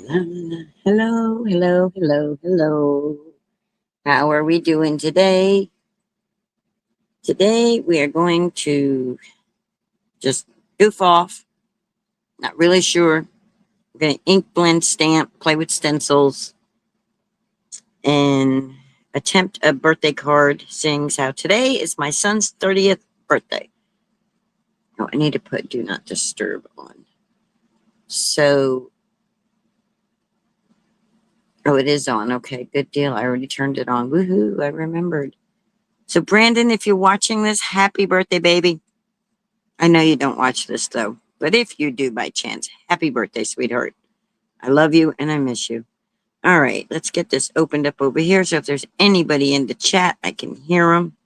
Hello, hello, hello, hello. How are we doing today? Today we are going to just goof off. Not really sure. We're going to ink blend, stamp, play with stencils, and attempt a birthday card. Sings how today is my son's 30th birthday. Oh, I need to put do not disturb on. So, oh, it is on. Okay, good deal. I already turned it on. Woohoo! I remembered. So, Brandon, if you're watching this, happy birthday, baby. I know you don't watch this though, but if you do by chance, happy birthday, sweetheart. I love you and I miss you. All right, let's get this opened up over here. So if there's anybody in the chat, I can hear them.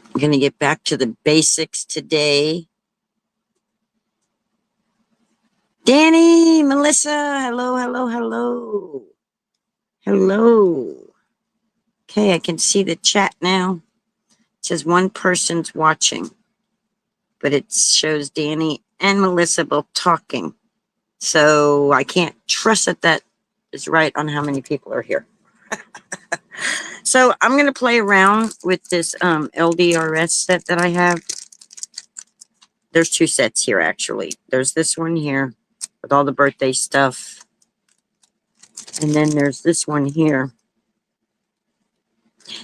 I'm going to get back to the basics today. Danny, Melissa, hello, hello, hello. Hello. Okay, I can see the chat now. It says one person's watching, but it shows Danny and Melissa both talking. So I can't trust that is right on how many people are here. So I'm going to play around with this LDRS set that I have. There's two sets here, actually. There's this one here with all the birthday stuff. And then there's this one here.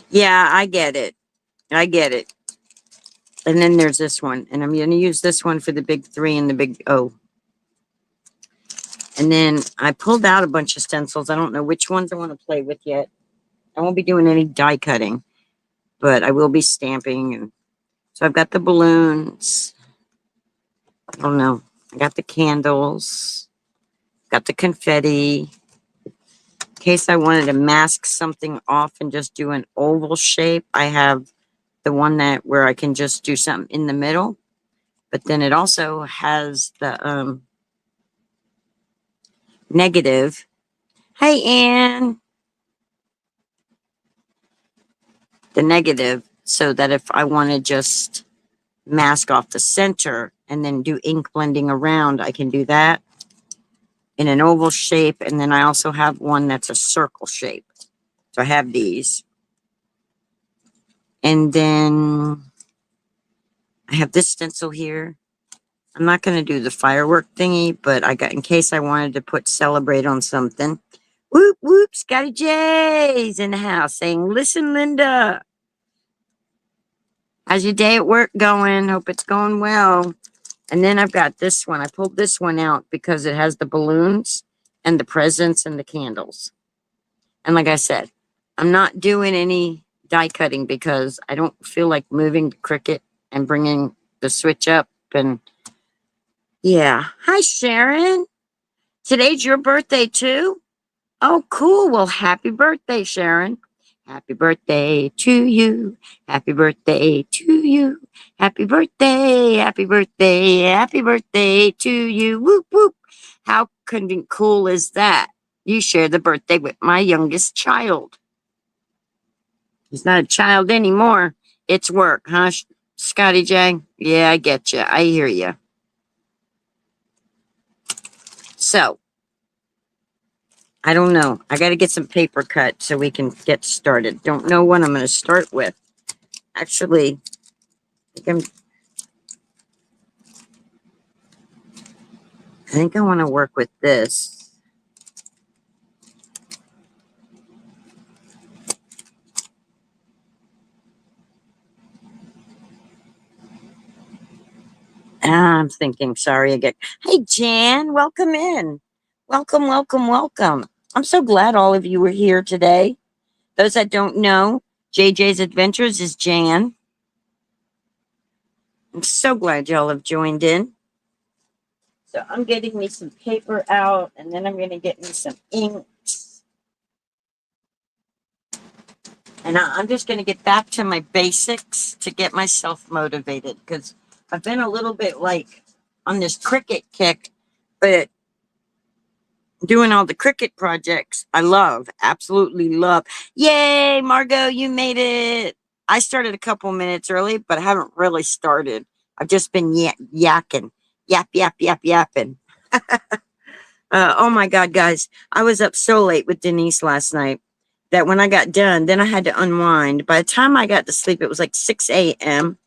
Yeah, I get it. I get it. And then there's this one. And I'm going to use this one for the big 3 and the big O. And then I pulled out a bunch of stencils. I don't know which ones I want to play with yet. I won't be doing any die cutting, but I will be stamping. And so I've got the balloons. I don't know. I got the candles. Got the confetti. In case I wanted to mask something off and just do an oval shape, I have the one that where I can just do something in the middle. But then it also has the negative. Hey, Anne. The negative, so that if I want to just mask off the center and then do ink blending around, I can do that in an oval shape. And then I also have one that's a circle shape. So I have these. And then I have this stencil here. I'm not going to do the firework thingy, but I got, in case I wanted to put celebrate on something. Whoop, whoop, Scotty J's in the house saying, listen, Linda. How's your day at work going? Hope it's going well. And then I've got this one. I pulled this one out because it has the balloons and the presents and the candles. And like I said, I'm not doing any die cutting because I don't feel like moving the Cricut and bringing the switch up. And yeah. Hi, Sharon. Today's your birthday too? Oh, cool. Well, happy birthday, Sharon. Happy birthday to you. Happy birthday to you. Happy birthday. Happy birthday. Happy birthday to you. Whoop, whoop. How cool is that? You share the birthday with my youngest child. He's not a child anymore. It's work, huh, Scotty J? Yeah, I get you. I hear you. So, I don't know. I got to get some paper cut so we can get started. Don't know what I'm going to start with. Actually, I think I want to work with this. I'm thinking, sorry again. Hey, Jan, welcome in. Welcome, welcome, welcome. I'm so glad all of you were here today. Those that don't know, JJ's Adventures is Jan. I'm so glad y'all have joined in. So I'm getting me some paper out, and then I'm going to get me some inks. And I'm just going to get back to my basics to get myself motivated, because I've been a little bit like on this Cricut kick, but doing all the Cricut projects I love, absolutely love. Yay, Margot, you made it. I started a couple minutes early, but I haven't really started. I've just been yakking. Yap, yap, yap, yapping. Oh my God, guys. I was up so late with Denise last night that when I got done, then I had to unwind. By the time I got to sleep, it was like 6 a.m.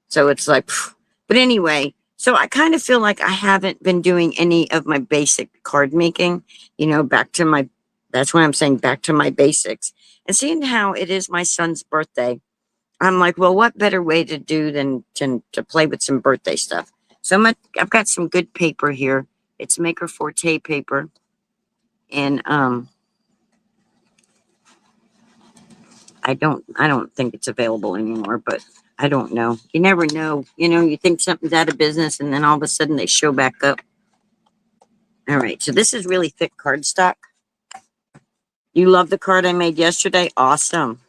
So it's like, phew. But anyway, so I kind of feel like I haven't been doing any of my basic card making, back to my, that's why I'm saying back to my basics. And seeing how it is my son's birthday, I'm like, well, what better way to do than to play with some birthday stuff? So I've got some good paper here. It's Maker Forte paper. And I don't think it's available anymore, but I don't know. You never know. You think something's out of business and then all of a sudden they show back up. All right. So this is really thick cardstock. You love the card I made yesterday? Awesome.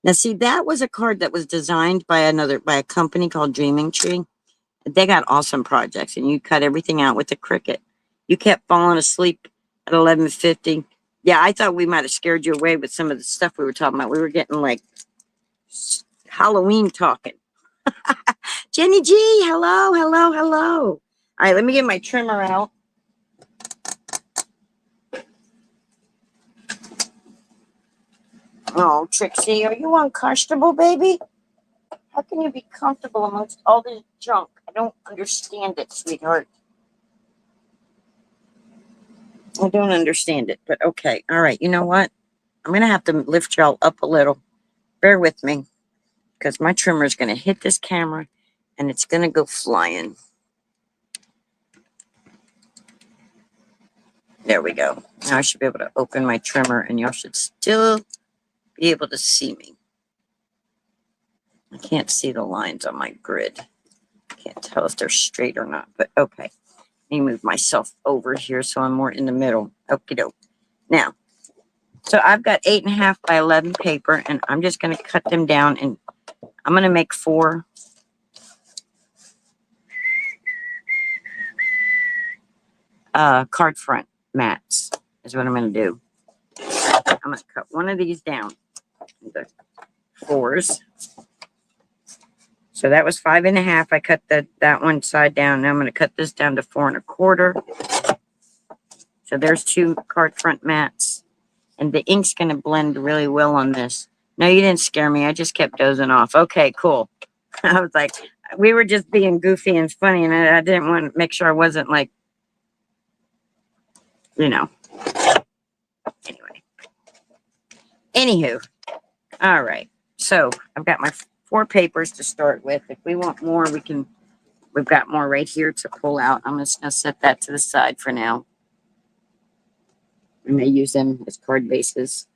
Now see, that was a card that was designed by a company called Dreaming Tree. They got awesome projects and you cut everything out with a Cricut. You kept falling asleep at 11:50. Yeah, I thought we might have scared you away with some of the stuff we were talking about. We were getting like Halloween talking. Jenny G, hello, hello, hello. All right, let me get my trimmer out. Oh, Trixie, are you uncomfortable, baby? How can you be comfortable amongst all this junk? I don't understand it, sweetheart. I don't understand it, but okay. All right, you know what? I'm going to have to lift y'all up a little. Bear with me, because my trimmer is going to hit this camera, and it's going to go flying. There we go. Now I should be able to open my trimmer, and y'all should still be able to see me. I can't see the lines on my grid. Can't tell if they're straight or not, but okay. Let me move myself over here so I'm more in the middle. Okie doke. Now, so I've got 8.5 by 11 paper, and I'm just going to cut them down, and I'm going to make 4 card front mats is what I'm going to do. I'm going to cut one of these down into 4s. So that was 5.5. I cut that one side down. Now I'm going to cut this down to 4.25. So there's 2 card front mats. And the ink's going to blend really well on this. No, you didn't scare me. I just kept dozing off. Okay, cool. I was like, we were just being goofy and funny. And I didn't want to make sure I wasn't like, Anyway. Anywho. All right. So I've got my 4 papers to start with. If we want more, we've got more right here to pull out. I'm just going to set that to the side for now. I may use them as card bases.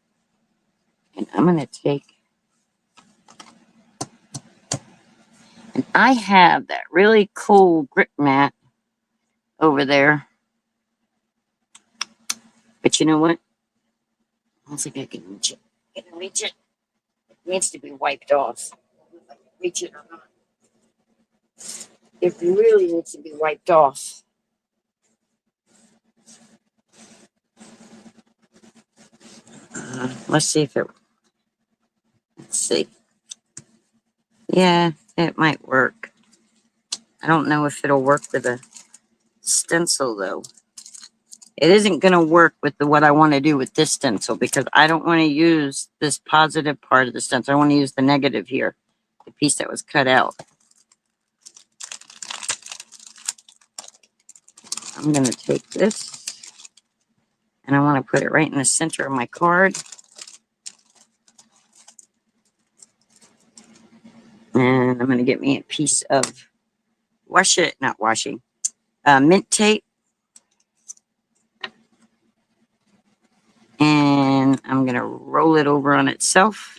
And I'm going to take, and I have that really cool grip mat over there. But you know what? I don't think I can reach it. Can I reach it? It needs to be wiped off. Reach it or not. It really needs to be wiped off. Let's see if it. Let's see. Yeah, it might work. I don't know if it'll work with a stencil though. It isn't going to work with what I want to do with this stencil because I don't want to use this positive part of the stencil. I want to use the negative here, the piece that was cut out. I'm going to take this and I want to put it right in the center of my card. And I'm going to get me a piece of mint tape. And I'm going to roll it over on itself.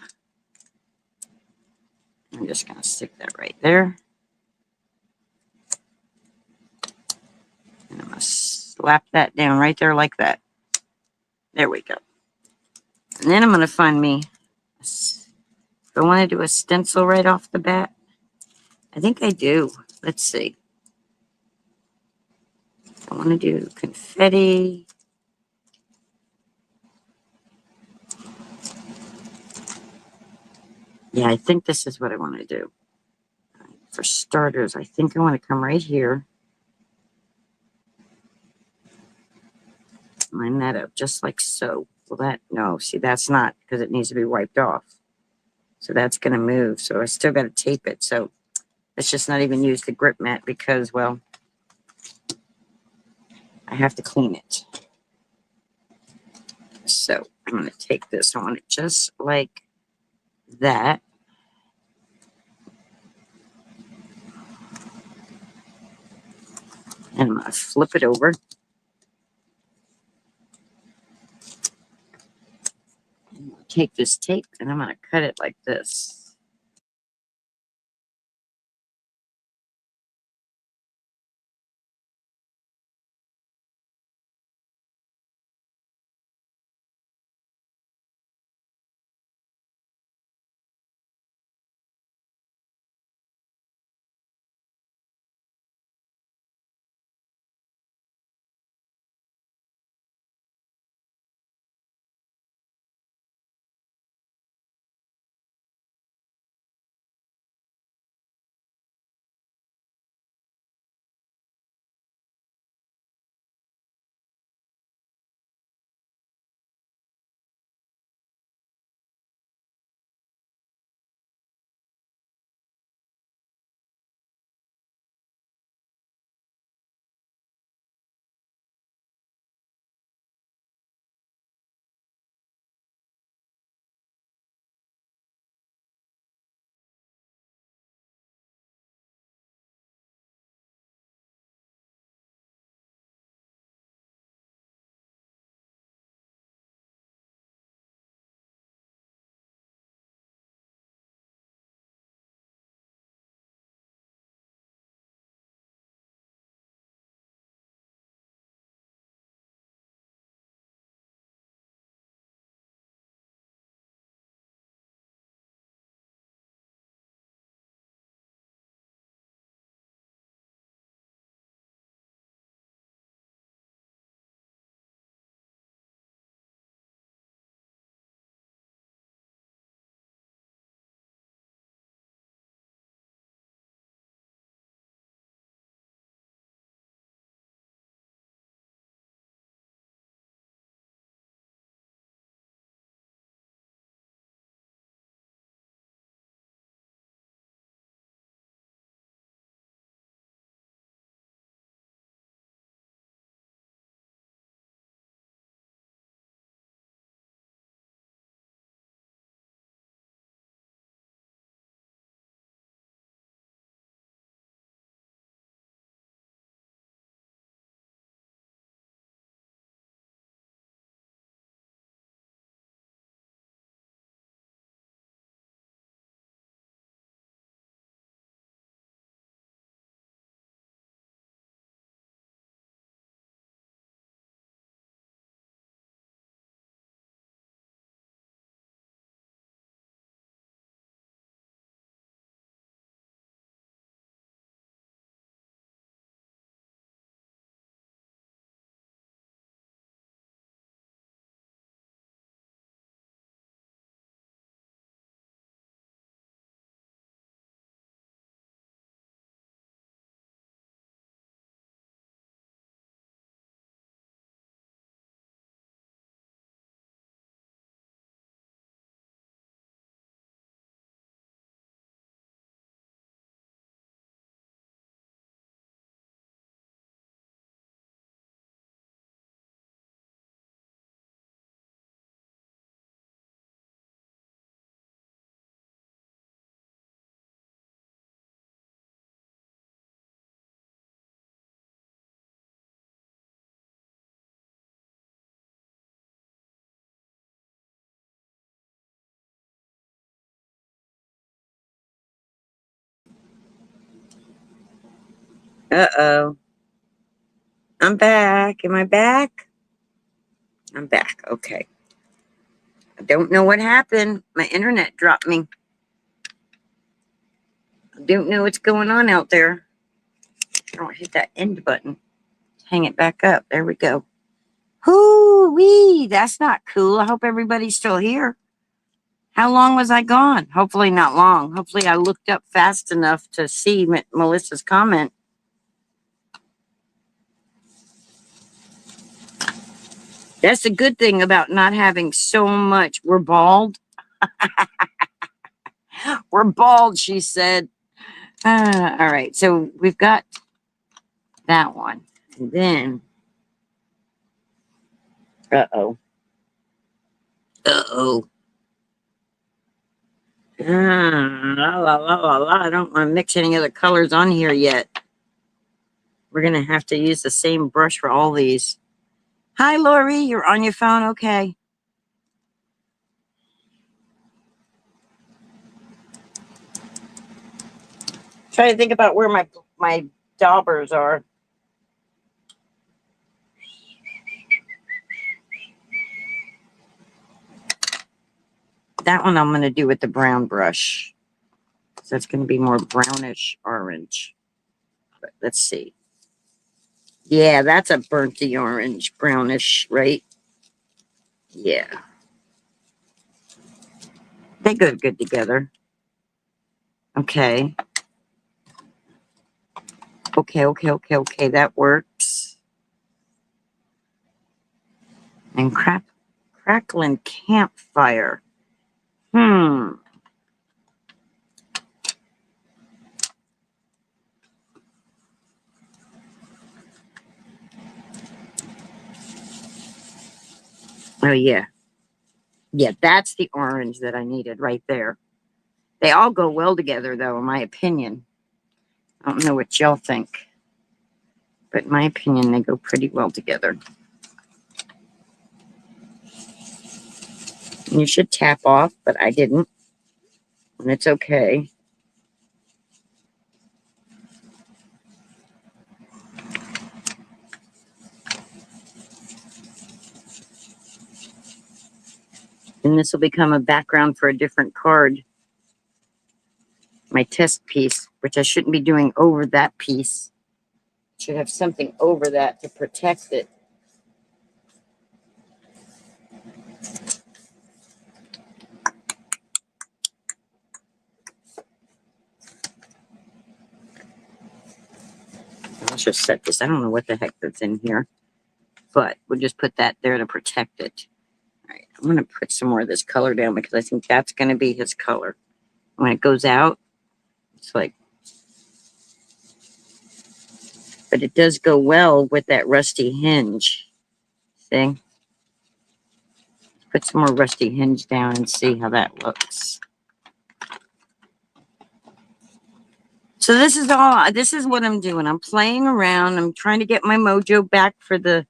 I'm just going to stick that right there. And I'm going to slap that down right there like that. There we go. And then I'm going to find me, if I want to do a stencil right off the bat. I think I do. Let's see. I want to do confetti. Yeah, I think this is what I want to do. For starters, I think I want to come right here. line that up just like so. Well, that, no, see, that's not, because it needs to be wiped off. So that's going to move. So I still got to tape it. So let's just not even use the grip mat because, well, I have to clean it. So I'm going to take this on it just like that. And I'm going to flip it over. Take this tape and I'm going to cut it like this. Uh-oh. I'm back. Am I back? I'm back. Okay. I don't know what happened. My internet dropped me. I don't know what's going on out there. Oh, hit that end button. Hang it back up. There we go. Hoo-wee. That's not cool. I hope everybody's still here. How long was I gone? Hopefully not long. Hopefully I looked up fast enough to see Melissa's comment. That's the good thing about not having so much. We're bald. We're bald, she said. All right, so we've got that one. And then, uh-oh. Uh-oh. La, la, la, la, la. I don't want to mix any other colors on here yet. We're going to have to use the same brush for all these. Hi, Lori. You're on your phone? Okay. Try to think about where my daubers are. That one I'm going to do with the brown brush. So it's going to be more brownish orange. But let's see. Yeah, that's a burnty orange, brownish, right? Yeah. They go good together. Okay. Okay. That works. And crackling campfire. Oh, yeah. Yeah, that's the orange that I needed right there. They all go well together, though, in my opinion. I don't know what y'all think. But in my opinion, they go pretty well together. And you should tap off, but I didn't. And it's okay. And this will become a background for a different card. My test piece, which I shouldn't be doing over that piece. Should have something over that to protect it. Let's just set this. I don't know what the heck that's in here, but we'll just put that there to protect it. All right, I'm going to put some more of this color down because I think that's going to be his color. When it goes out, it's like, but it does go well with that rusty hinge. See? Put some more rusty hinge down and see how that looks. So this is what I'm doing. I'm playing around. I'm trying to get my mojo back for the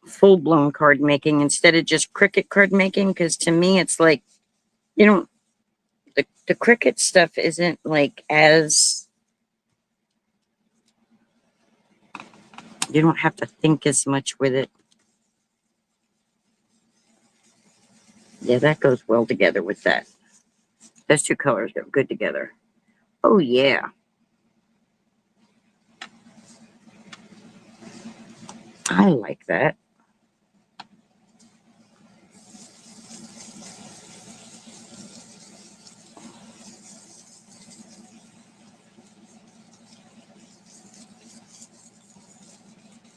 full-blown card making instead of just Cricut card making, because to me it's like, you know, the Cricut stuff isn't like as, you don't have to think as much with it. Yeah, that goes well together with that. Those two colors go good together. Oh yeah. I like that.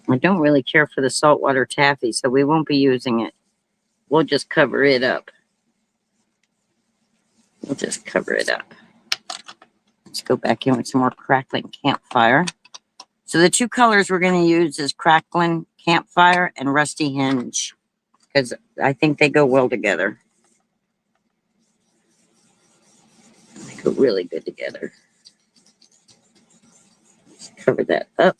I don't really care for the saltwater taffy, so we won't be using it. We'll just cover it up. We'll just cover it up. Let's go back in with some more crackling campfire. So the two colors we're going to use is crackling campfire and rusty hinge, because I think they go well together. They go really good together. Let's cover that up.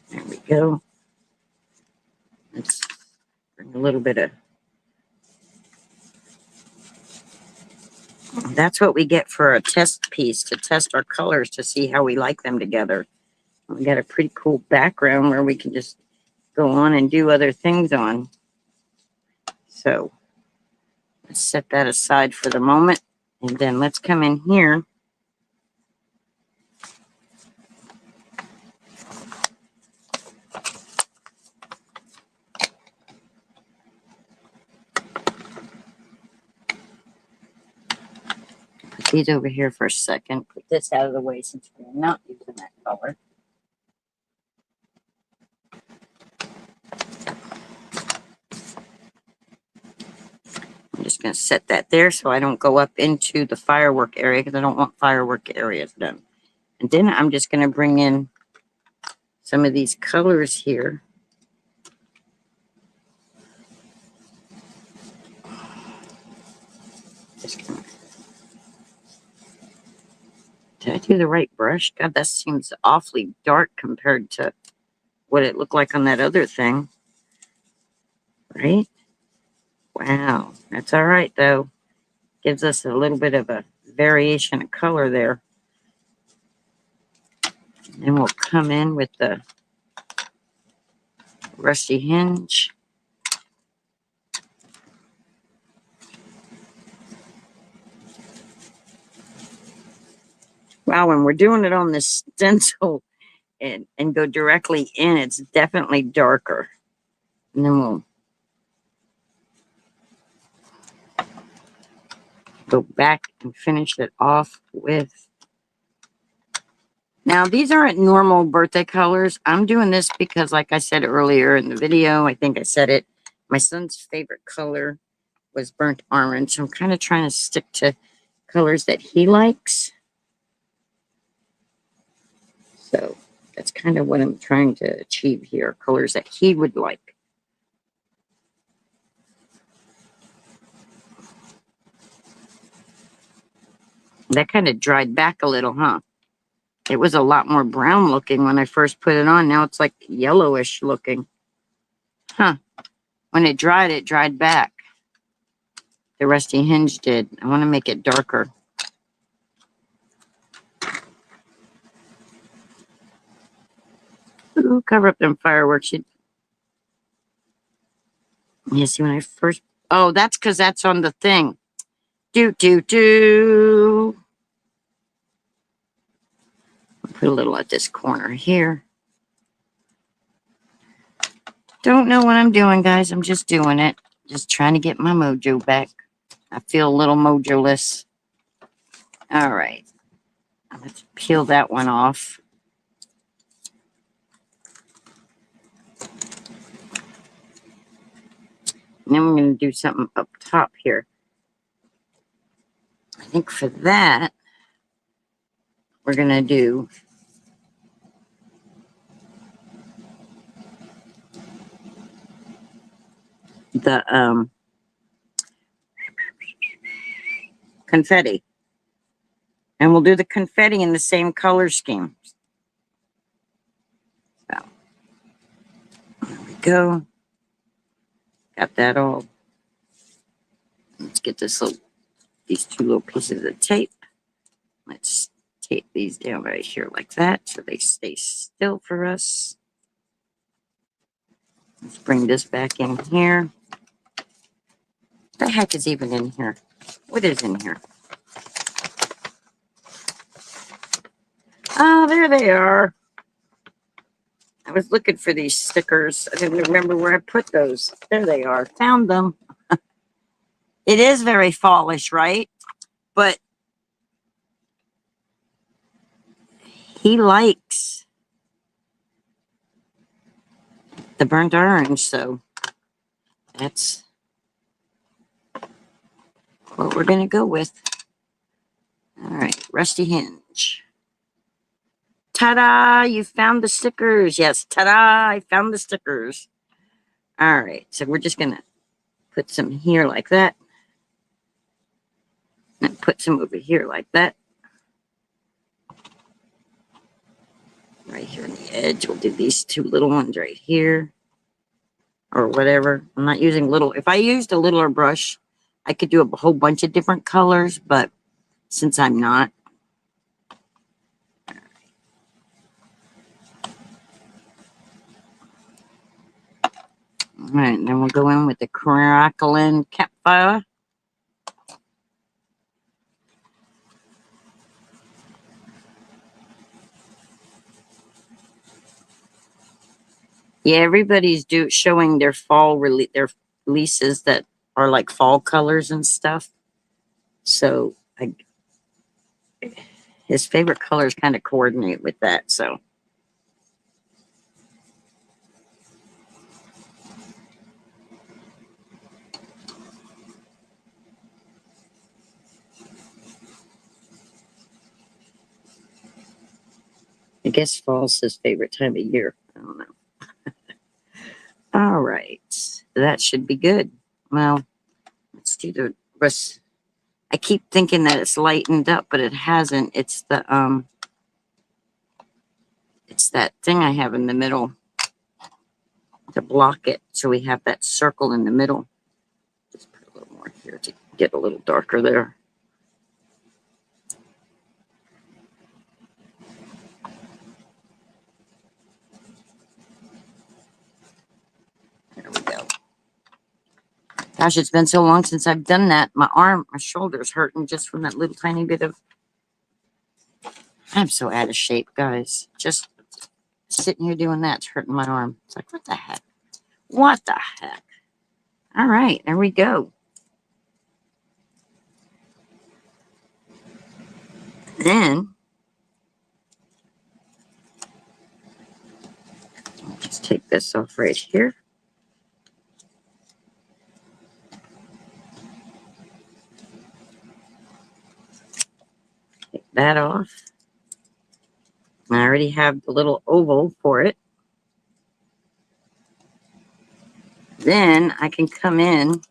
There we go. Let's bring a little bit of... That's what we get for a test piece, to test our colors to see how we like them together. We got a pretty cool background where we can just go on and do other things on. So let's set that aside for the moment. And then let's come in here. these over here for a second. Put this out of the way since we're not using that color. I'm just going to set that there so I don't go up into the firework area because I don't want firework areas done. And then I'm just going to bring in some of these colors here. Just gonna, did I do the right brush? God, that seems awfully dark compared to what it looked like on that other thing. Right? Wow. That's all right, though. Gives us a little bit of a variation of color there. And we'll come in with the rusty hinge. Wow, when we're doing it on the stencil and go directly in, it's definitely darker. And then we'll go back and finish it off with. Now, these aren't normal birthday colors. I'm doing this because, like I said earlier in the video, I think I said it, my son's favorite color was burnt orange. So I'm kind of trying to stick to colors that he likes. So that's kind of what I'm trying to achieve here, colors that he would like. That kind of dried back a little, huh? It was a lot more brown looking when I first put it on. Now it's like yellowish looking. Huh. When it dried back. The rusty hinge did. I want to make it darker. Ooh, cover up them fireworks. You see when I first... Oh, that's because that's on the thing. Do. Put a little at this corner here. Don't know what I'm doing, guys. I'm just doing it. Just trying to get my mojo back. I feel a little mojo-less. All right. Let's peel that one off. And then we're going to do something up top here. I think for that, we're going to do the confetti. And we'll do the confetti in the same color scheme. So, there we go. Got that all. Let's get these two little pieces of tape. Let's tape these down right here like that so they stay still for us. Let's bring this back in here. What the heck is even in here? What is in here? Oh, there they are. I was looking for these stickers. I didn't remember where I put those. There they are. Found them. It is very fallish, right? But he likes the burnt orange, so that's what we're going to go with. All right, rusty hinge. Ta-da! You found the stickers. Yes, ta-da! I found the stickers. All right, so we're just going to put some here like that. And put some over here like that. Right here on the edge, we'll do these two little ones right here. Or whatever. I'm not using little. If I used a littler brush, I could do a whole bunch of different colors, but since I'm not. All right, and then we'll go in with the crackling campfire. Yeah, everybody's showing their fall their releases that are like fall colors and stuff. So His favorite colors kind of coordinate with that, so. I guess fall's his favorite time of year. I don't know. All right. That should be good. Well, let's do the rest. I keep thinking that it's lightened up, but it hasn't. It's that thing I have in the middle to block it. So we have that circle in the middle. Just put a little more here to get a little darker there. There we go. Gosh, it's been so long since I've done that. My shoulder's hurting just from that little tiny bit of. I'm so out of shape, guys. Just sitting here doing that's hurting my arm. It's like, what the heck? What the heck? All right, there we go. Then, I'll just take this off right here. Take that off. I already have the little oval for it. Then I can come in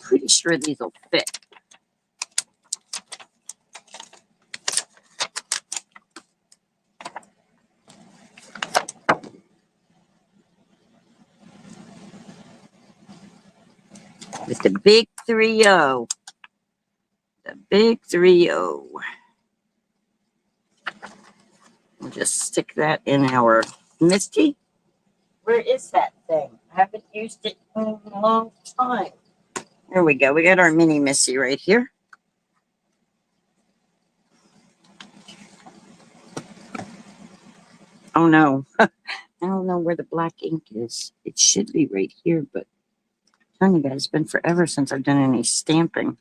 pretty sure these will fit. With the big 3-0. The big 3-0. We'll just stick that in our Misty. Where is that thing? I haven't used it in a long time. There we go. We got our mini Missy right here. Oh no. I don't know where the black ink is. It should be right here, but I'm telling you guys, it's been forever since I've done any stamping.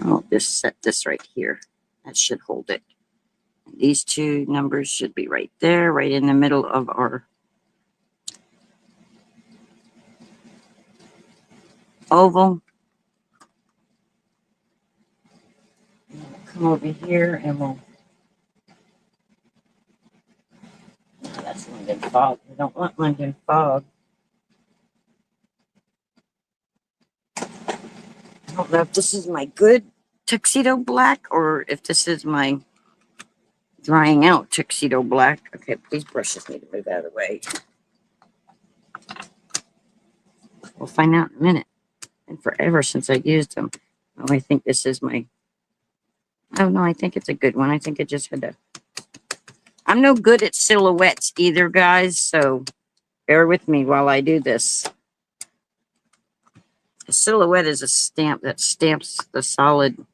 I'll just set this right here. That should hold it. And these two numbers should be right there, right in the middle of our oval. And we'll come over here and we'll. Oh, that's London fog. We don't want London fog. I don't know if this is my good tuxedo black or if this is my drying out tuxedo black. Okay, these brushes need to move out of the way. We'll find out in a minute. And forever since I used them. Oh, I think this is my. Oh no, I think it's a good one. I think it just had to. I'm no good at silhouettes either, guys, so bear with me while I do this. A silhouette is a stamp that stamps the solid.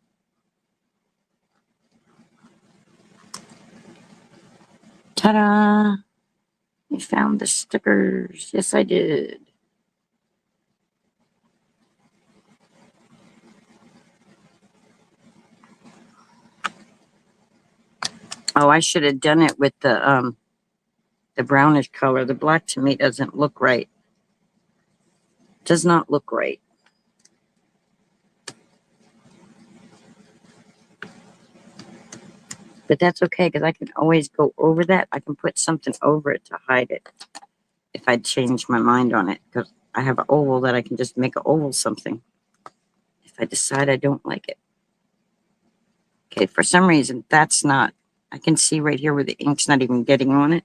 Ta-da! I found the stickers. Yes, I did. Oh, I should have done it with the brownish color. The black to me doesn't look right. Does not look right. But that's okay because I can always go over that. I can put something over it to hide it if I change my mind on it because I have an oval that I can just make an oval something if I decide I don't like it. Okay, for some reason, that's not. I can see right here where the ink's not even getting on it.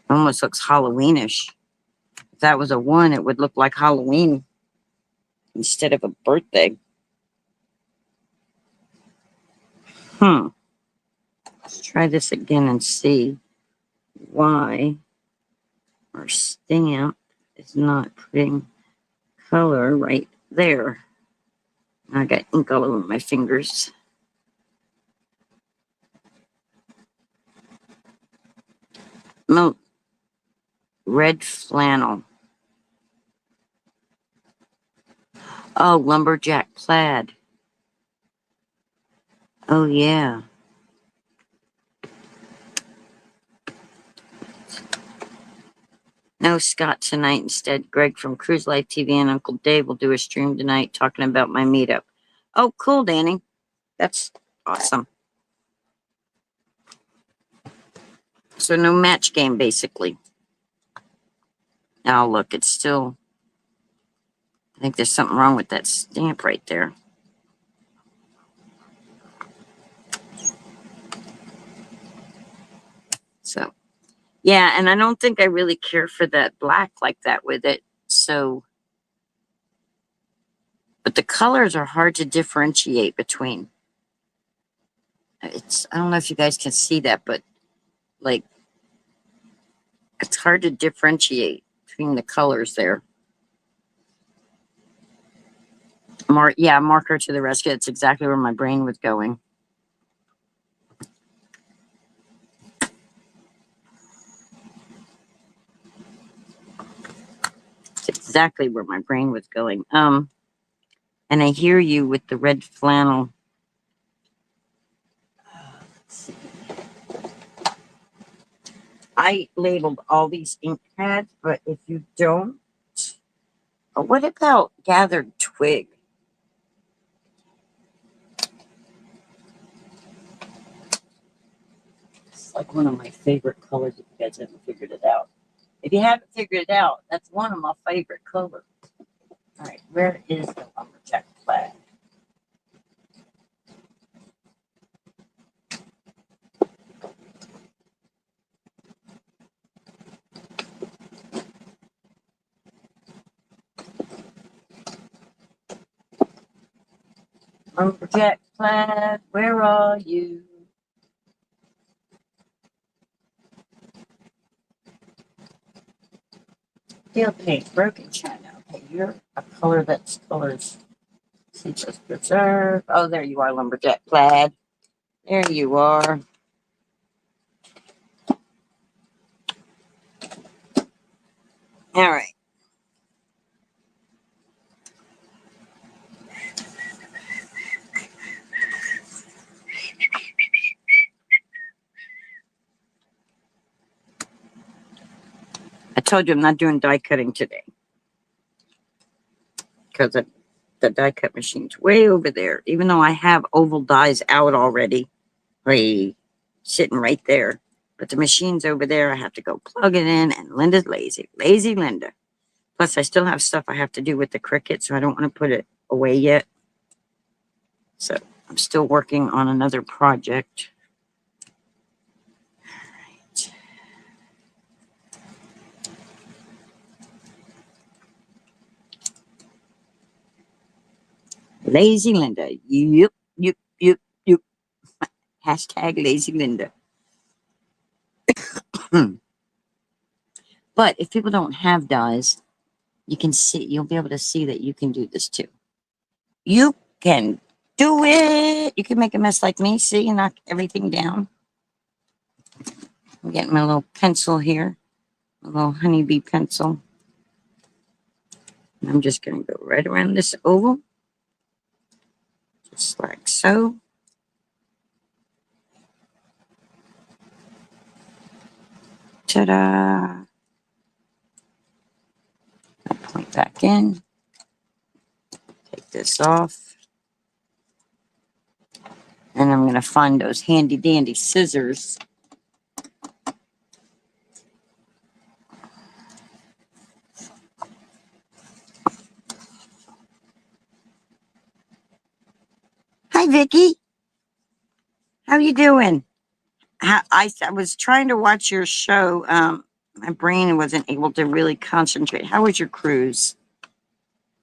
Almost looks Halloweenish. If that was a 1, it would look like Halloween instead of a birthday. Let's try this again and see why our stamp is not putting color right there. I got ink all over my fingers. No, red flannel. Oh, lumberjack plaid. Oh, yeah. No Scott tonight. Instead, Greg from Cruise Life TV and Uncle Dave will do a stream tonight talking about my meetup. Oh, cool, Danny. That's awesome. So no match game, basically. Now look, it's still, I think there's something wrong with that stamp right there. So, yeah, and I don't think I really care for that black like that with it. So, but the colors are hard to differentiate between. I don't know if you guys can see that, but like, it's hard to differentiate between the colors there. Marker to the rescue. That's exactly where my brain was going. It's exactly where my brain was going. And I hear you with the red flannel. I labeled all these ink pads, but if you don't, what about gathered twig? It's like one of my favorite colors if you guys haven't figured it out. If you haven't figured it out, that's one of my favorite colors. All right, where is the lumberjack plaid? Lumberjack plaid, where are you? Steel paint, broken china. Okay, you're a color that's colors. Seedless preserve. Oh, there you are, lumberjack plaid. There you are. All right. I told you I'm not doing die cutting today because the die cut machine's way over there. Even though I have oval dies out already, like sitting right there. But the machine's over there. I have to go plug it in, and Linda's lazy. Lazy Linda. Plus, I still have stuff I have to do with the Cricut, so I don't want to put it away yet. So I'm still working on another project. Lazy Linda. Yep, yep, yep, yep. Hashtag Lazy Linda. But if people don't have dies, you can see, you'll be able to see that you can do this too. You can do it. You can make a mess like me. See, and knock everything down. I'm getting my little pencil here, a little honeybee pencil. And I'm just going to go right around this oval, just like so. Ta-da! I point back in. Take this off. And I'm going to find those handy dandy scissors. Hi, Vicky. How you doing? I was trying to watch your show. My brain wasn't able to really concentrate. How was your cruise?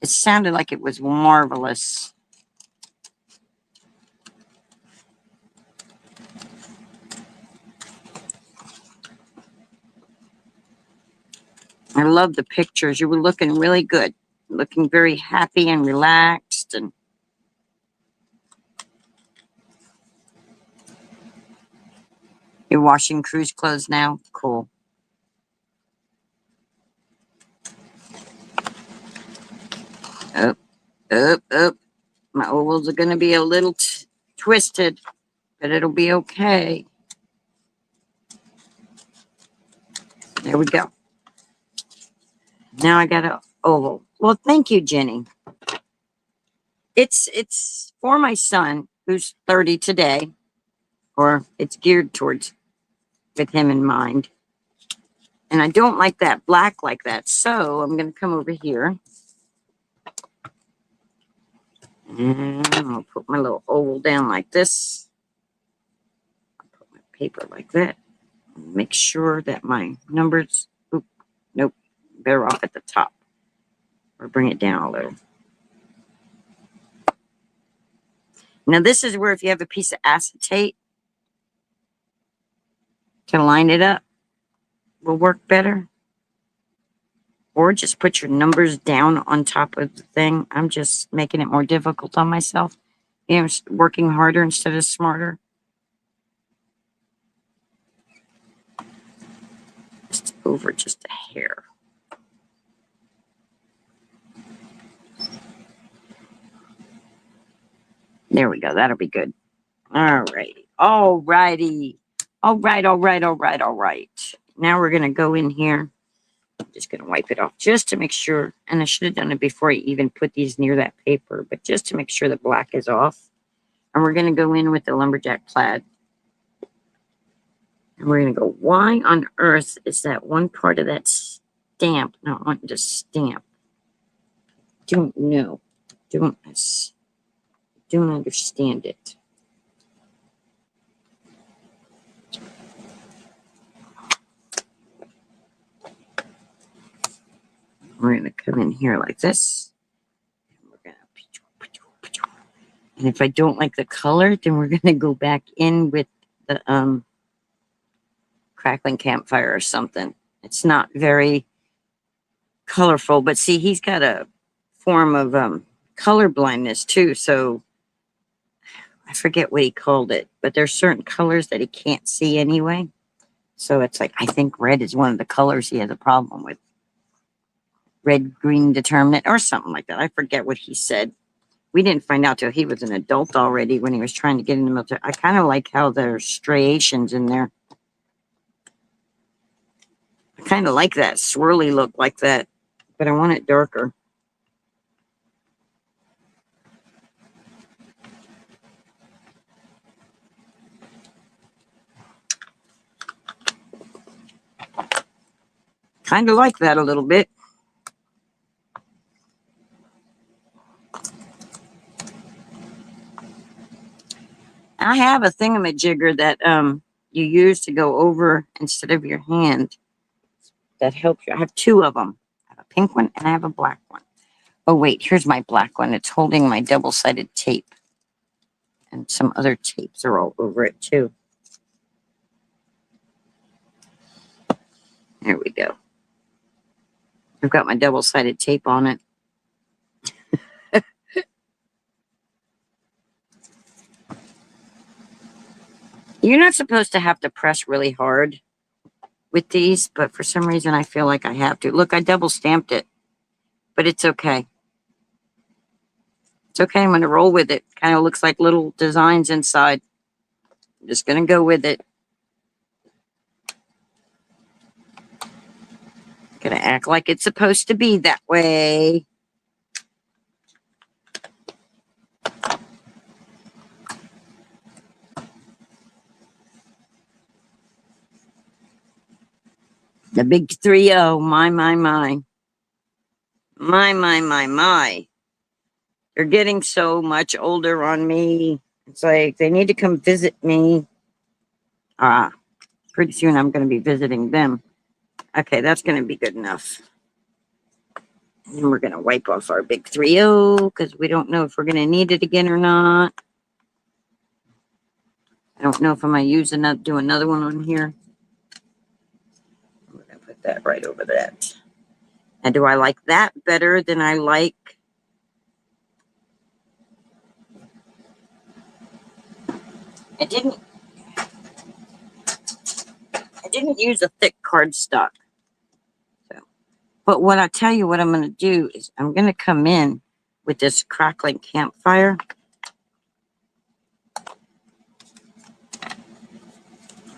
It sounded like it was marvelous. I love the pictures. You were looking really good, looking very happy and relaxed. And You're washing Crew's clothes now? Cool. Up, up, up. My ovals are going to be a little twisted, but it'll be okay. There we go. Now I got an oval. Well, thank you, Jenny. It's for my son, who's 30 today, or it's geared towards with him in mind. And I don't like that black like that, so I'm going to come over here. And I'll put my little oval down like this. I'll put my paper like that. Make sure that my numbers, nope, they're off at the top. Or bring it down a little. Now this is where if you have a piece of acetate to line it up, will work better. Or just put your numbers down on top of the thing. I'm just making it more difficult on myself. You know, working harder instead of smarter. Just over just a hair. There we go. That'll be good. All righty. All righty. All right, all right, all right, all right. Now we're going to go in here. I'm just going to wipe it off just to make sure. And I should have done it before I even put these near that paper. But just to make sure the black is off. And we're going to go in with the lumberjack plaid. And we're going to go, why on earth is that one part of that stamp not wanting to stamp? Don't know. Don't understand it. We're going to come in here like this. And we're going to, and if I don't like the color, then we're going to go back in with the crackling campfire or something. It's not very colorful, but see, he's got a form of color blindness too. So I forget what he called it, but there's certain colors that he can't see anyway. So it's like, I think red is one of the colors he has a problem with. Red, green determinant or something like that. I forget what he said. We didn't find out till he was an adult already when he was trying to get in the military. I kind of like how there's striations in there. I kind of like that swirly look like that, but I want it darker. Kind of like that a little bit. I have a thingamajigger that you use to go over instead of your hand. That helps you. I have two of them. I have a pink one and I have a black one. Oh wait, here's my black one. It's holding my double-sided tape. And some other tapes are all over it too. There we go. I've got my double-sided tape on it. You're not supposed to have to press really hard with these, but for some reason I feel like I have to. Look, I double stamped it, but it's okay. It's okay. I'm going to roll with it. Kind of looks like little designs inside. I'm just going to go with it. Going to act like it's supposed to be that way. The big 3-0. My. My. They're getting so much older on me. It's like they need to come visit me. Pretty soon I'm going to be visiting them. Okay, that's going to be good enough. And we're going to wipe off our big 3-0 because we don't know if we're going to need it again or not. I don't know if I'm going to do another one on here. We're going to put that right over that. And do I like that better than I like? didn't use a thick cardstock. So, but what I tell you, what I'm going to do is I'm going to come in with this crackling campfire.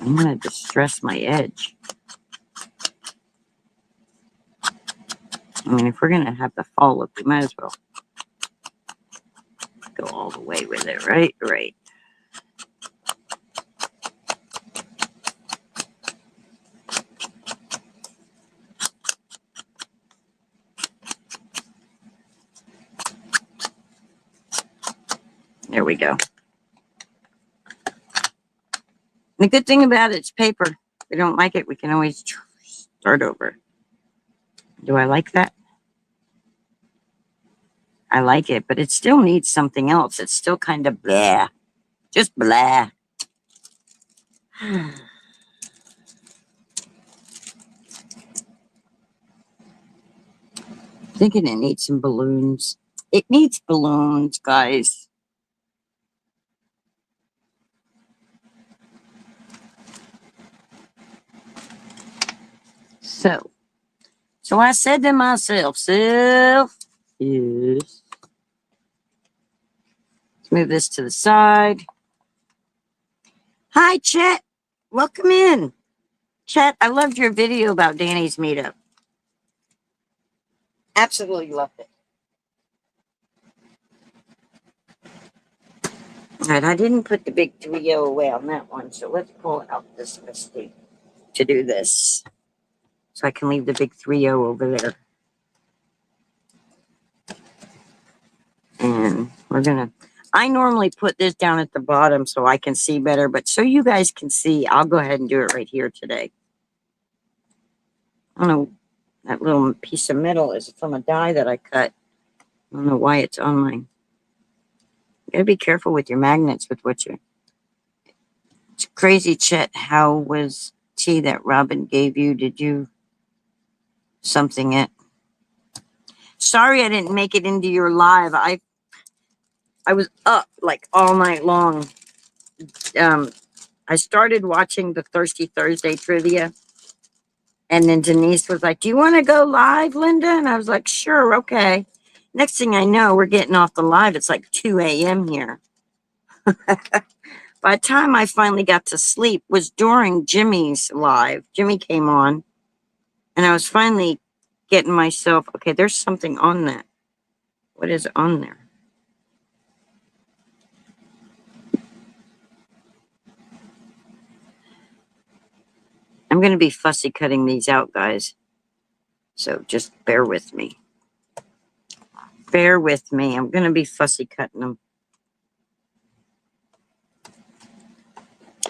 I'm going to distress my edge. I mean, if we're going to have the fall look, we might as well go all the way with it, right? Right. There we go. The good thing about it's paper. If we don't like it, we can always start over. Do I like that? I like it, but it still needs something else. It's still kind of blah. Just blah. Thinking it needs some balloons. It needs balloons, guys. So I said to myself, yes. Let's move this to the side. Hi, Chet. Welcome in. Chet, I loved your video about Danny's meetup. Absolutely loved it. All right, I didn't put the big 3 away on that one, so let's pull out this mistake to do this. So I can leave the big 3 over there. And we're gonna, I normally put this down at the bottom so I can see better, but so you guys can see, I'll go ahead and do it right here today. I don't know, that little piece of metal is from a die that I cut. I don't know why it's on my, you gotta be careful with your magnets with what you, it's crazy, Chet. How was tea that Robin gave you? Did you something it? Sorry I didn't make it into your live. I was up like all night long. I started watching the Thirsty Thursday trivia, and then Denise was like, "Do you want to go live, Linda?" And I was like, "Sure, okay." Next thing I know, we're getting off the live. It's like 2 a.m. here. By the time I finally got to sleep was during Jimmy's live. Jimmy came on, and I was finally getting myself, okay, there's something on that. What is on there? I'm going to be fussy cutting these out, guys. So just bear with me. Bear with me. I'm going to be fussy cutting them.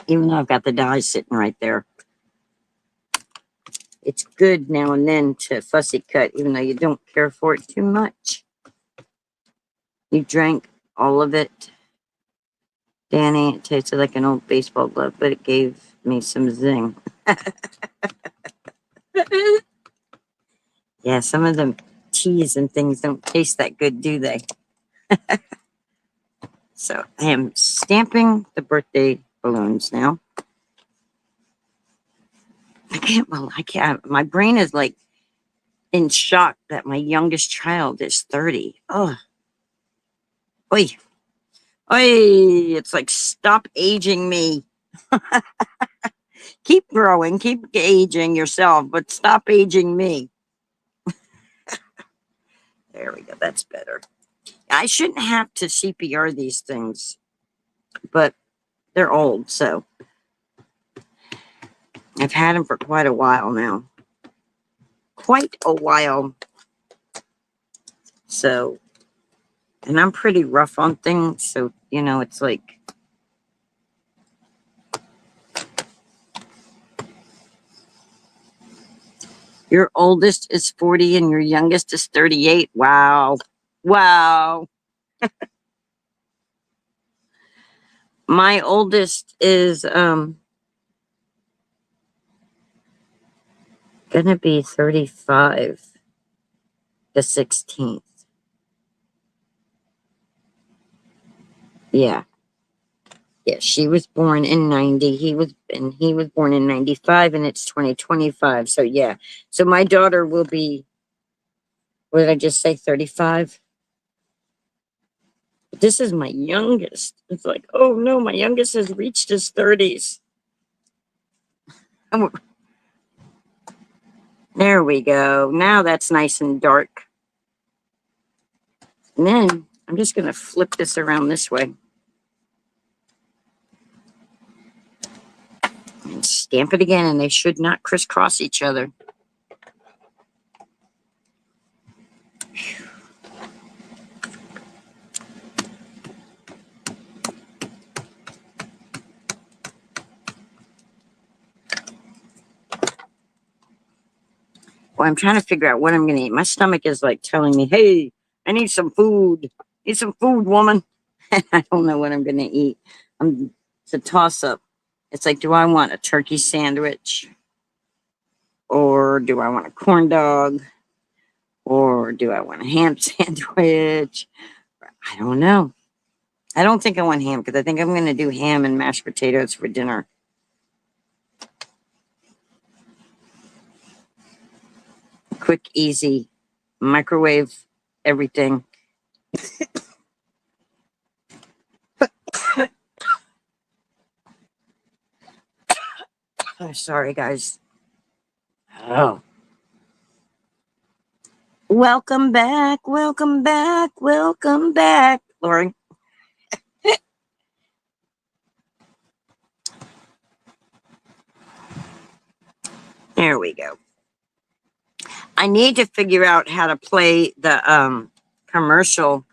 Even though I've got the die sitting right there. It's good now and then to fussy cut, even though you don't care for it too much. You drank all of it. Danny, it tasted like an old baseball glove, but it gave me some zing. Yeah, some of them teas and things don't taste that good, do they? So I am stamping the birthday balloons now. I can't, my brain is like in shock that my youngest child is 30. Oh, oi, oi, it's like, stop aging me. Keep growing, keep aging yourself, but stop aging me. There we go, that's better. I shouldn't have to CPR these things, but they're old, so I've had them for quite a while now. Quite a while. So, and I'm pretty rough on things, so, you know, it's like, your oldest is 40 and your youngest is 38. Wow. Wow. My oldest is gonna be 35 the 16th. Yeah. Yeah, she was born in 90. He was born in 95, and it's 2025. So yeah. So my daughter will be, what did I just say, 35? But this is my youngest. It's like, oh no, my youngest has reached his 30s. Oh, there we go. Now that's nice and dark. And then I'm just going to flip this around this way and stamp it again, and they should not crisscross each other. Well, I'm trying to figure out what I'm going to eat. My stomach is like telling me, hey, I need some food. Need some food, woman. I don't know what I'm going to eat. It's a toss up. It's like, do I want a turkey sandwich? Or do I want a corn dog? Or do I want a ham sandwich? I don't know. I don't think I want ham because I think I'm going to do ham and mashed potatoes for dinner. Quick, easy, microwave everything. Oh, sorry, guys. Oh. Welcome back, welcome back, welcome back, Lori. There we go. I need to figure out how to play the commercial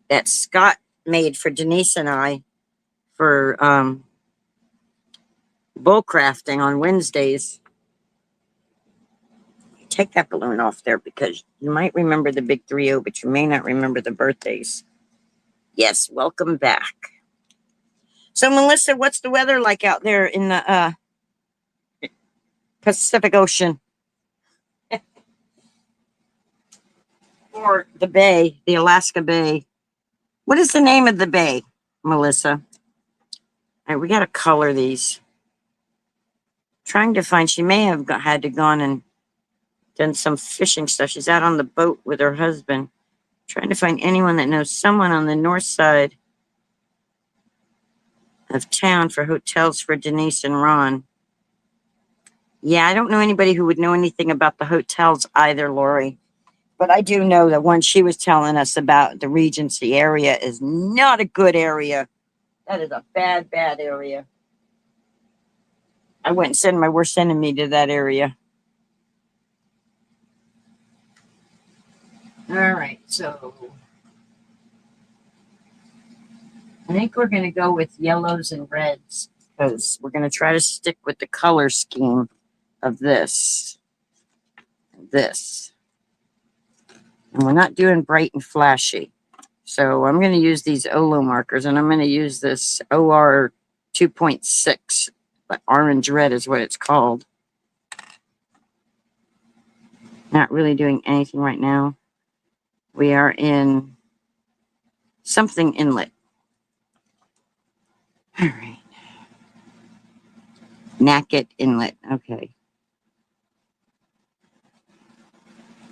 that Scott made for Denise and I for bull crafting on Wednesdays. Take that balloon off there because you might remember the big 3-0, but you may not remember the birthdays. Yes, welcome back. So, Melissa, what's the weather like out there in the Pacific Ocean? Or the bay, the Alaska Bay. What is the name of the bay, Melissa? All right, we got to color these. Trying to find, she may have had to gone and done some fishing stuff. She's out on the boat with her husband. Trying to find anyone that knows someone on the north side of town for hotels for Denise and Ron. Yeah, I don't know anybody who would know anything about the hotels either, Lori. But I do know that one she was telling us about, the Regency area, is not a good area. That is a bad, bad area. I wouldn't send my worst enemy to that area. All right, so I think we're going to go with yellows and reds because we're going to try to stick with the color scheme of this. And we're not doing bright and flashy. So I'm going to use these Olo markers, and I'm going to use this OR 2.6, but orange red is what it's called. Not really doing anything right now. We are in something inlet. All right. Nacket Inlet. Okay.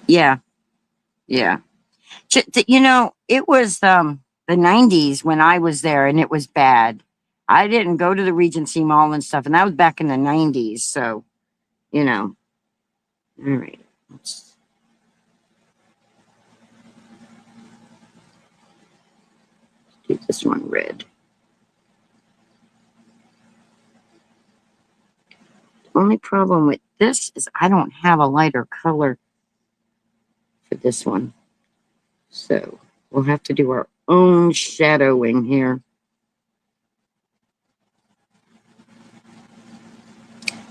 Yeah. Yeah. You know, it was the 90s when I was there, and it was bad. I didn't go to the Regency Mall and stuff, and that was back in the 90s. So, you know. All right. Let's do this one red. The only problem with this is I don't have a lighter color for this one. So we'll have to do our own shadowing here.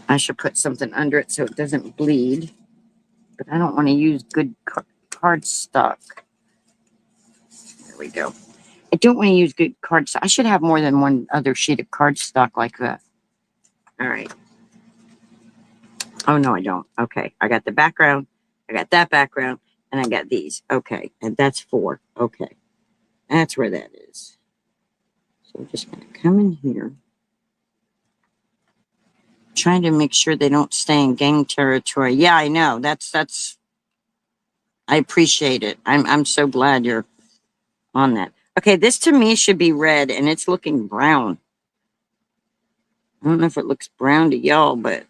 I should put something under it so it doesn't bleed. But I don't want to use good cardstock. There we go. I don't want to use good cardstock. I should have more than one other sheet of cardstock like that. All right. Oh, no, I don't. Okay. I got the background. I got that background. And I got these. Okay. And that's 4. Okay. That's where that is. So I'm just going to come in here. trying to make sure they don't stay in gang territory. Yeah, I know. That's I appreciate it. I'm so glad you're on that. Okay, this to me should be red and it's looking brown. I don't know if it looks brown to y'all, but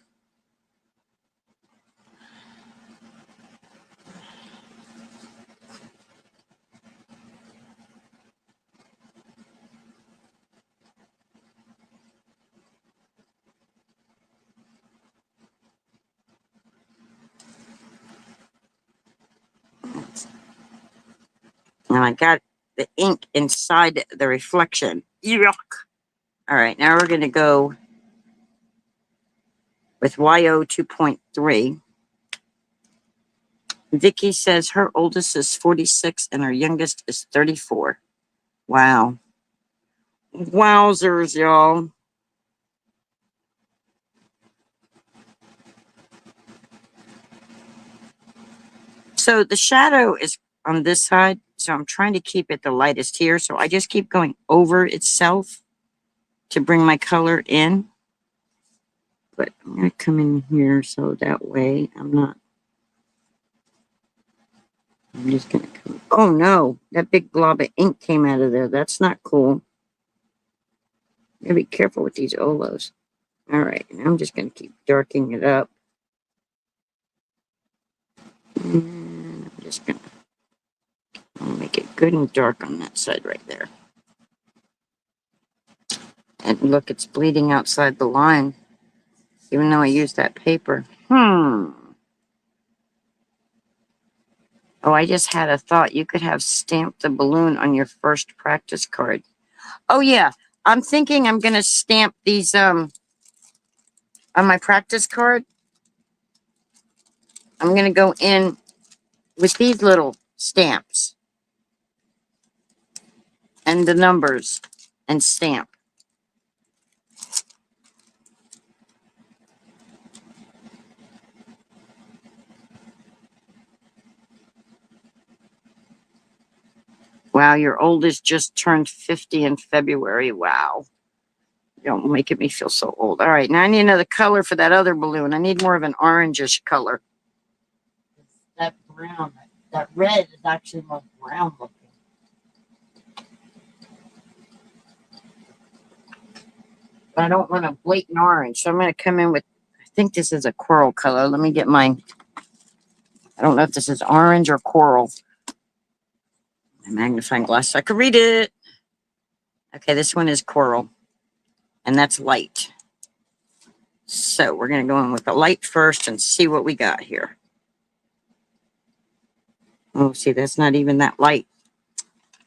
and I got the ink inside the reflection. Yuck. All right, now we're going to go with YO 2.3. Vicky says her oldest is 46 and her youngest is 34. Wow. Wowzers, y'all. So the shadow is on this side, so I'm trying to keep it the lightest here. So I just keep going over itself to bring my color in. But I'm going to come in here so that way I'm just going to come. Oh no, that big blob of ink came out of there. That's not cool. You gotta be careful with these Olos. All right, and I'm just going to keep darkening it up. And I'm just going to make it good and dark on that side right there. And look, it's bleeding outside the line, even though I used that paper. Oh, I just had a thought. You could have stamped the balloon on your first practice card. Oh, yeah. I'm thinking I'm going to stamp these on my practice card. I'm going to go in with these little stamps and the numbers and stamp. Wow, your oldest just turned 50 in February. Wow. You're making me feel so old. All right, now I need another color for that other balloon. I need more of an orangish color. That brown, that red is actually more brown looking. But I don't want a blatant orange, so I'm going to come in with, I think this is a coral color. Let me get mine. I don't know if this is orange or coral. My magnifying glass so I can read it. Okay, this one is coral, and that's light. So we're going to go in with the light first and see what we got here. Oh, see, that's not even that light.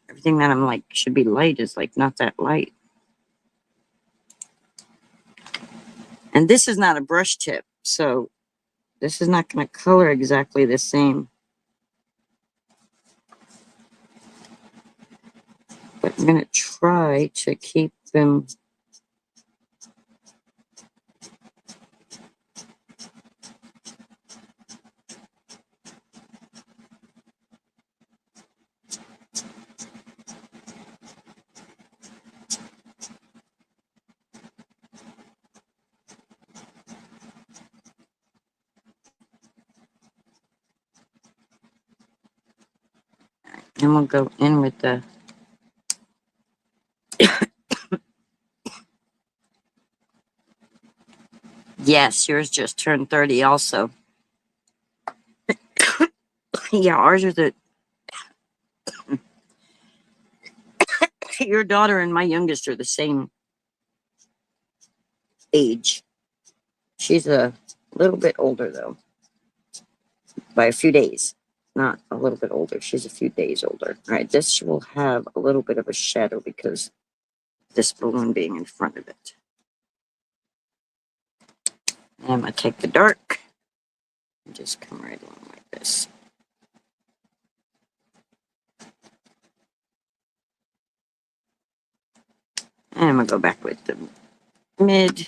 Everything that I'm like should be light is like not that light. And this is not a brush tip, so this is not going to color exactly the same. But I'm going to try to keep them. And we'll go in with the yes, yours just turned 30 also. Yeah, ours are your daughter and my youngest are the same age. She's a little bit older though, by a few days. Not a little bit older. She's a few days older. All right, this will have a little bit of a shadow because this balloon being in front of it. And I'm going to take the dark and just come right along like this. And I'm going to go back with the mid.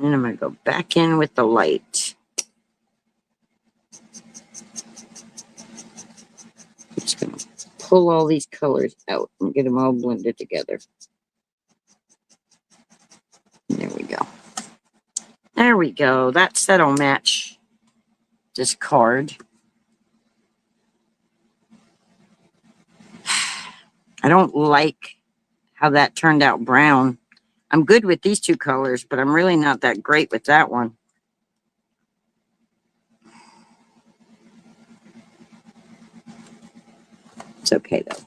And I'm going to go back in with the light. pull all these colors out and get them all blended together. There we go. There we go. That'll match this card. I don't like how that turned out brown. I'm good with these two colors, but I'm really not that great with that one. It's okay though.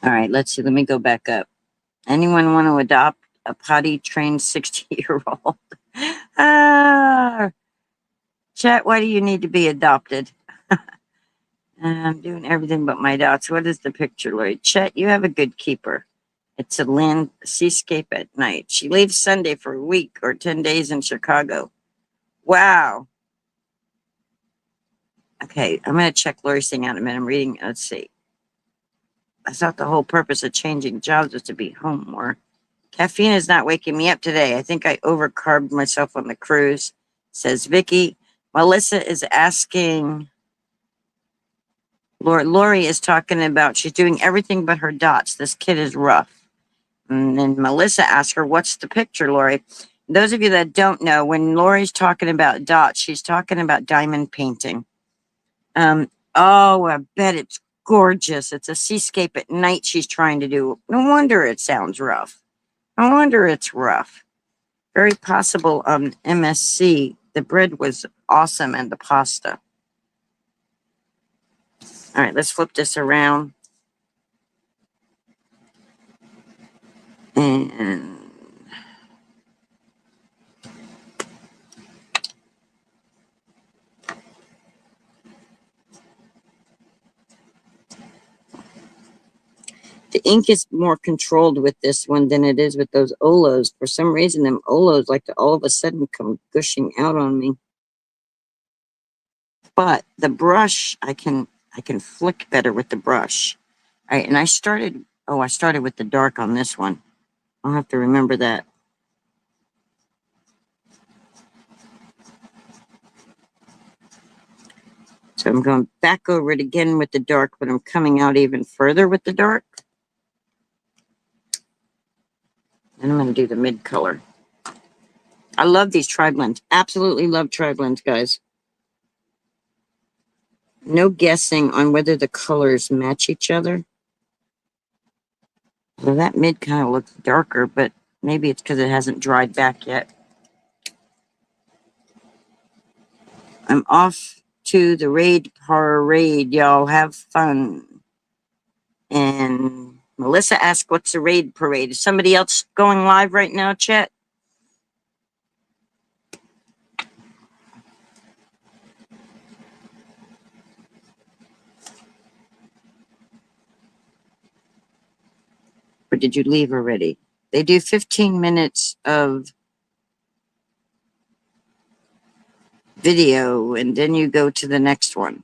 All right, let's see. Let me go back up. Anyone want to adopt a potty trained 60-year-old? Chat, why do you need to be adopted? I'm doing everything but my dots. What is the picture, Lori? Chet, you have a good keeper. It's a land seascape at night. She leaves Sunday for a week or 10 days in Chicago. Wow. Okay, I'm going to check Lori's thing out in a minute. I'm reading. Let's see. I thought the whole purpose of changing jobs was to be home more. Caffeine is not waking me up today. I think I overcarbed myself on the cruise, says Vicky. Melissa is asking... Lori is talking about she's doing everything but her dots. This kid is rough. And then Melissa asked her, what's the picture, Lori? Those of you that don't know, when Lori's talking about dots, she's talking about diamond painting. Oh, I bet it's gorgeous. It's a seascape at night she's trying to do. No wonder it sounds rough. No wonder it's rough. Very possible MSC. The bread was awesome and the pasta. All right, let's flip this around. And the ink is more controlled with this one than it is with those Olos. For some reason, them Olos like to all of a sudden come gushing out on me. But the brush, I can flick better with the brush. All right, and I started with the dark on this one. I'll have to remember that. So I'm going back over it again with the dark, but I'm coming out even further with the dark. And I'm going to do the mid color. I love these tri-blends. Absolutely love tri-blends, guys. No guessing on whether the colors match each other. Well, that mid kind of looks darker, but maybe it's because it hasn't dried back yet. I'm off to the raid parade. Y'all have fun. And Melissa asked, what's the raid parade? Is somebody else going live right now, chat? Or did you leave already? They do 15 minutes of video, and then you go to the next one.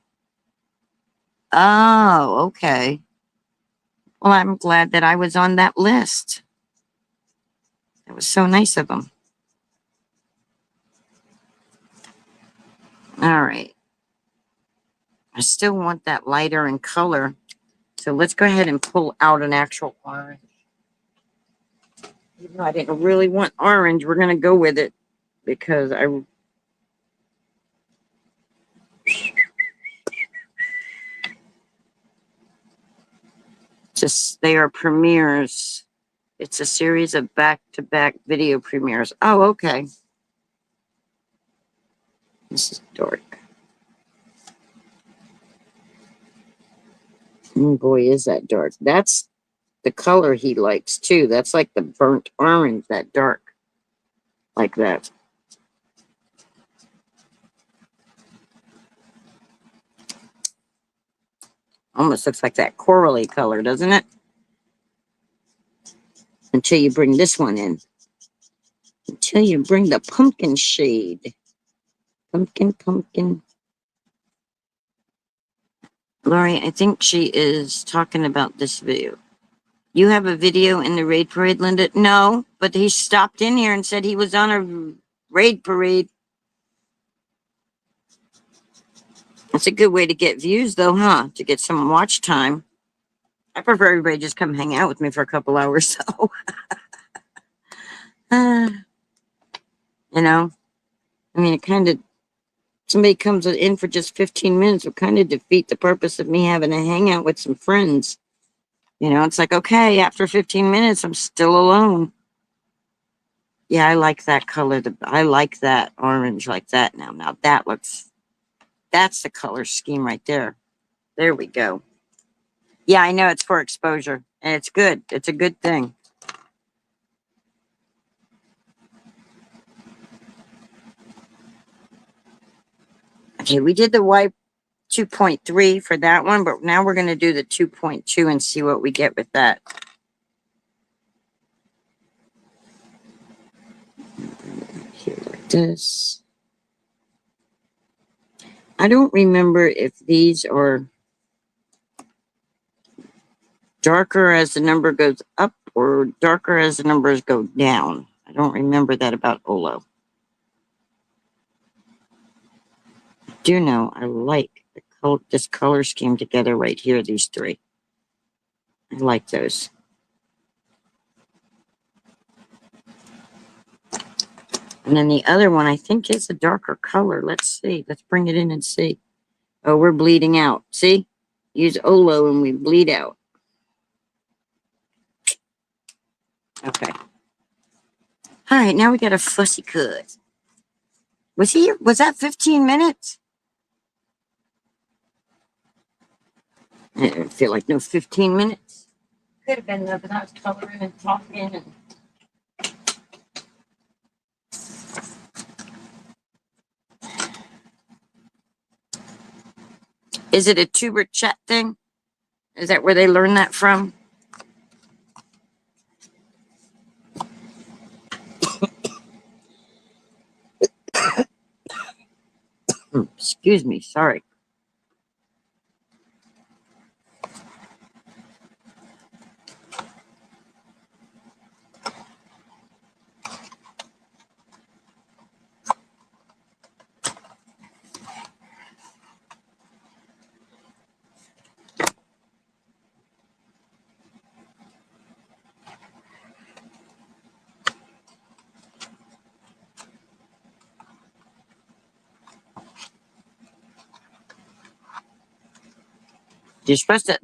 Oh, okay. Well, I'm glad that I was on that list. It was so nice of them. All right. I still want that lighter in color. So let's go ahead and pull out an actual orange. Even though I didn't really want orange, we're going to go with it because they are premieres. It's a series of back-to-back video premieres. Oh, okay. This is dark. Oh boy, is that dark. That's the color he likes too. That's like the burnt orange, that dark. Like that. Almost looks like that corally color, doesn't it? Until you bring this one in. Until you bring the pumpkin shade. Pumpkin. Lori, I think she is talking about this video. You have a video in the raid parade, Linda? No, but he stopped in here and said he was on a raid parade. That's a good way to get views, though, huh? To get some watch time. I prefer everybody just come hang out with me for a couple hours, so. You know, I mean, it kind of, somebody comes in for just 15 minutes will kind of defeat the purpose of me having a hangout with some friends. You know, it's like, okay, after 15 minutes, I'm still alone. Yeah, I like that color. I like that orange like that now. Now that looks, that's the color scheme right there. There we go. Yeah, I know it's for exposure, and it's good. It's a good thing. Okay, we did the white 2.3 for that one, but now we're going to do the 2.2 and see what we get with that. Here like this. I don't remember if these are darker as the number goes up or darker as the numbers go down. I don't remember that about Olo. I do know I like this color scheme together right here, these three. I like those. And then the other one I think is a darker color. Let's see. Let's bring it in and see. Oh, we're bleeding out. See? Use Olo and we bleed out. Okay. All right, now we got a fussy cut. Was that 15 minutes? I didn't feel like no 15 minutes. Could have been though, but I was coloring and talking and is it a tuber chat thing? Is that where they learned that from? Excuse me, sorry.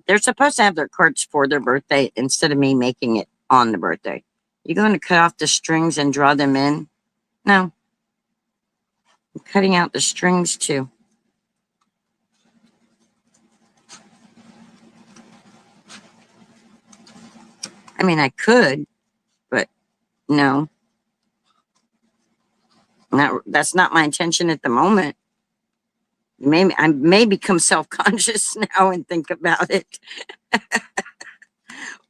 They're supposed to have their cards for their birthday instead of me making it on the birthday. You're going to cut off the strings and draw them in? No. I'm cutting out the strings too. I mean, I could, but no. That's not my intention at the moment. Maybe I may become self-conscious now and think about it.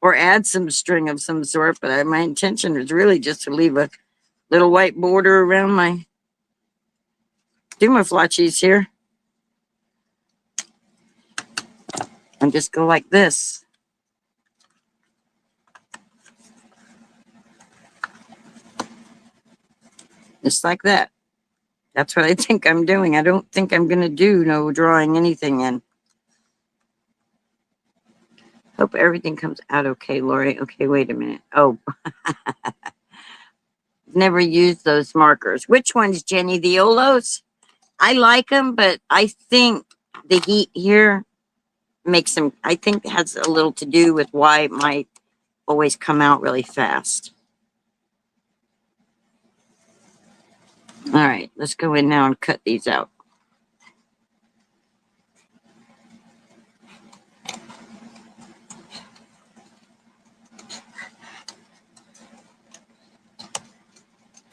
Or add some string of some sort, but my intention is really just to leave a little white border around my flotchies here. And just go like this. Just like that. That's what I think I'm doing. I don't think I'm going to do no drawing anything in. Hope everything comes out okay, Lori. Okay, wait a minute. Oh, never used those markers. Which ones, Jenny? The Olos? I like them, but I think the heat here makes them, I think has a little to do with why it might always come out really fast. All right, let's go in now and cut these out.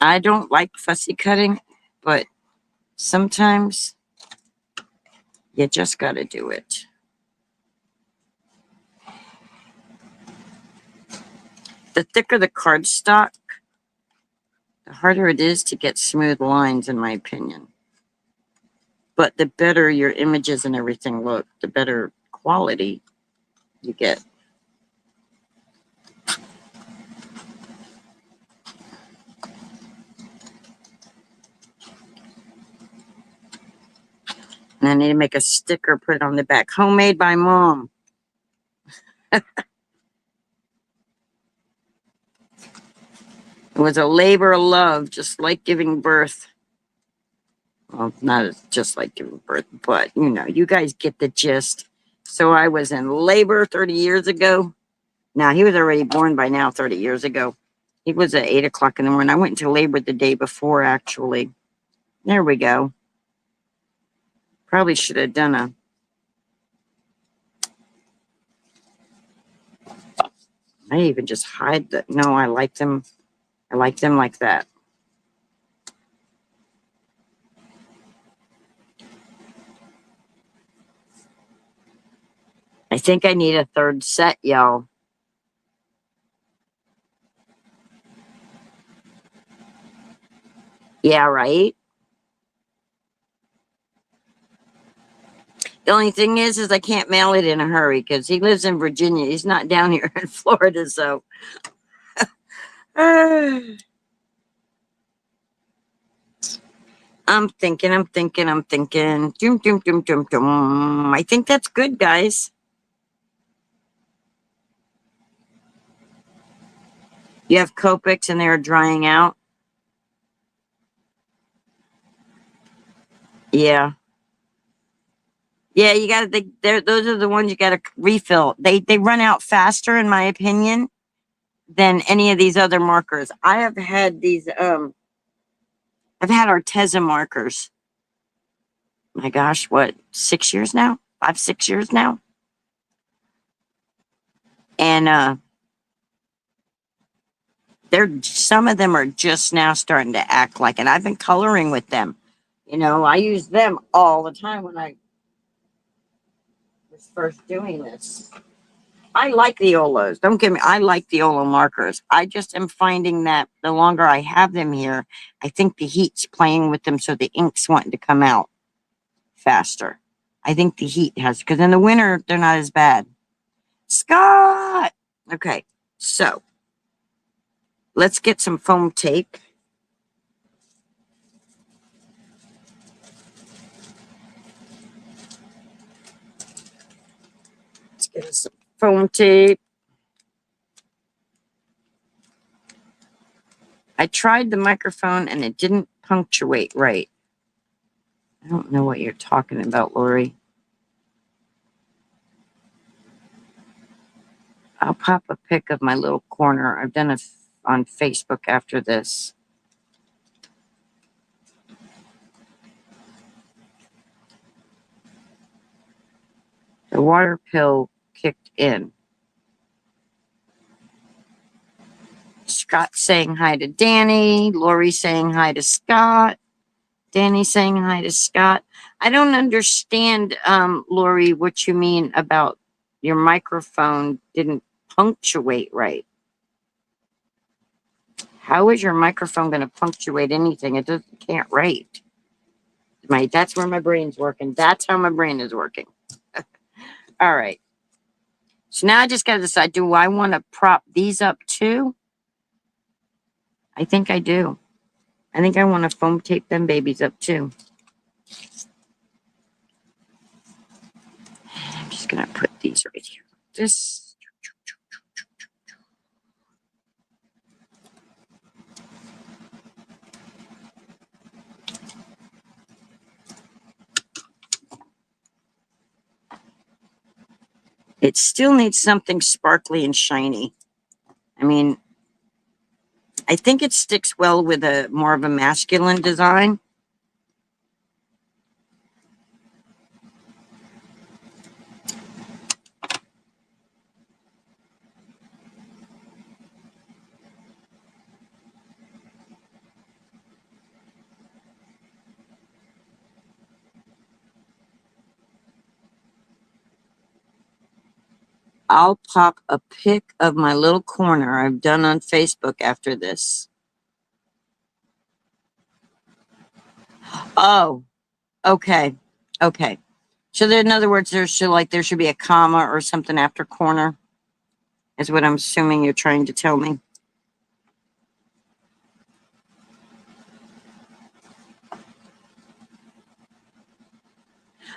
I don't like fussy cutting, but sometimes you just got to do it. The thicker the cardstock, the harder it is to get smooth lines, in my opinion. But the better your images and everything look, the better quality you get. And I need to make a sticker, put it on the back. Homemade by Mom. It was a labor of love, just like giving birth. Well, not just like giving birth, but you know, you guys get the gist. So I was in labor 30 years ago. Now, he was already born by now 30 years ago. He was at 8 o'clock in the morning. I went into labor the day before, actually. There we go. Probably should have done a... I even just hide the... No, I like them. I like them like that. I think I need a third set, y'all. Yeah, right? The only thing is I can't mail it in a hurry because he lives in Virginia. He's not down here in Florida, so... I'm thinking. Doom, doom, doom, doom, doom. I think that's good, guys. You have Copics and they're drying out. Yeah. Yeah, you got to, those are the ones you got to refill. They run out faster, in my opinion, than any of these other markers. I have had these, I've had Arteza markers. My gosh, what, 6 years now? 5, 6 years now? And some of them are just now starting to act like it. I've been coloring with them. You know, I use them all the time when I was first doing this. I like the Olos. Don't get me. I like the Olo markers. I just am finding that the longer I have them here, I think the heat's playing with them, so the ink's wanting to come out faster. I think the heat has, because in the winter they're not as bad. Scott. Okay, so let's get some foam tape. Let's get some foam tape. I tried the microphone and it didn't punctuate right. I don't know what you're talking about, Lori. I'll pop a pic of my little corner. I've done it on Facebook after this. The water pill kicked in. Scott saying hi to Danny. Lori saying hi to Scott. Danny saying hi to Scott. I don't understand, Lori, what you mean about your microphone didn't punctuate right. How is your microphone going to punctuate anything? It can't write. That's where my brain's working. That's how my brain is working. All right. So now I just got to decide, do I want to prop these up too? I think I do. I think I want to foam tape them babies up too. I'm just going to put these right here. This. It still needs something sparkly and shiny. I mean, I think it sticks well with a more of a masculine design. I'll pop a pic of my little corner I've done on Facebook after this. Oh, okay. Okay. So in other words, there should be a comma or something after corner, is what I'm assuming you're trying to tell me.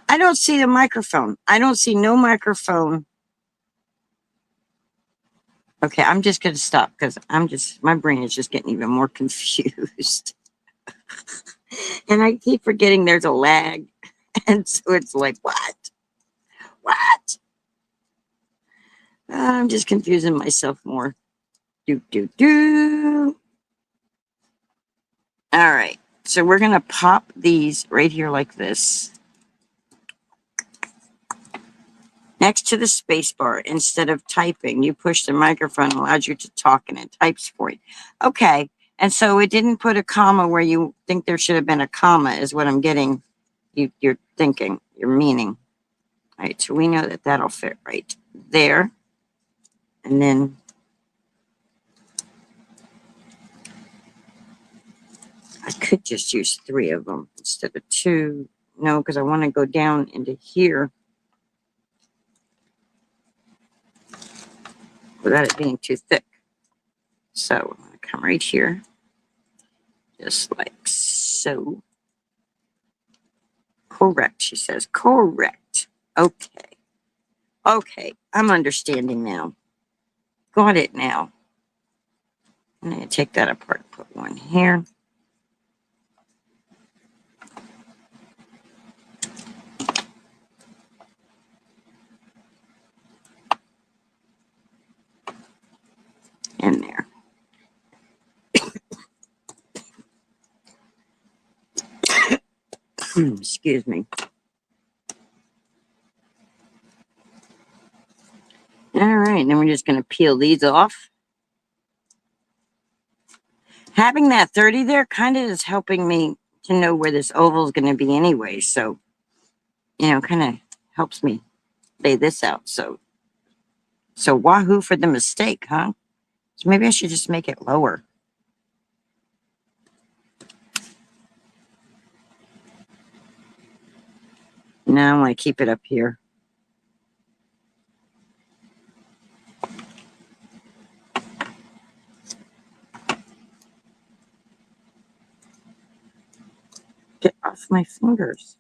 I don't see the microphone. I don't see no microphone. Okay, I'm just going to stop because my brain is just getting even more confused. And I keep forgetting there's a lag. And so it's like, what? What? I'm just confusing myself more. Do, do, do. All right. So we're going to pop these right here like this. Next to the space bar, instead of typing, you push the microphone, allows you to talk, and it types for you. Okay. And so it didn't put a comma where you think there should have been a comma, is what I'm getting. You're thinking, you're meaning. All right. So we know that that'll fit right there. And then I could just use 3 of them instead of 2. No, because I want to go down into here without it being too thick. So I'm going to come right here, just like so. Correct, she says. Correct. Okay. Okay, I'm understanding now. Got it now. I'm going to take that apart and put one here. In there. Excuse me. All right, then we're just going to peel these off. Having that 30 there kind of is helping me to know where this oval is going to be anyway. So, kind of helps me lay this out. So wahoo for the mistake, huh? So maybe I should just make it lower. No, I want to keep it up here. Get off my fingers.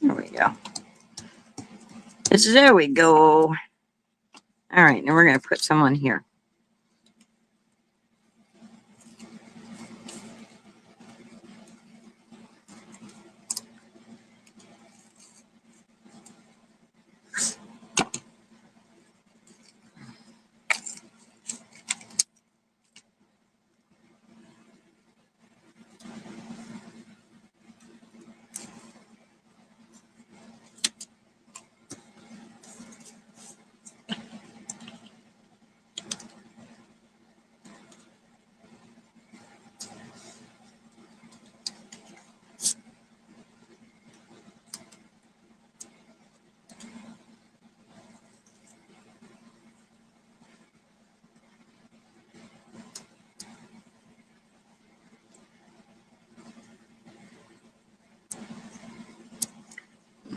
There we go. There we go. All right, now we're going to put some on here.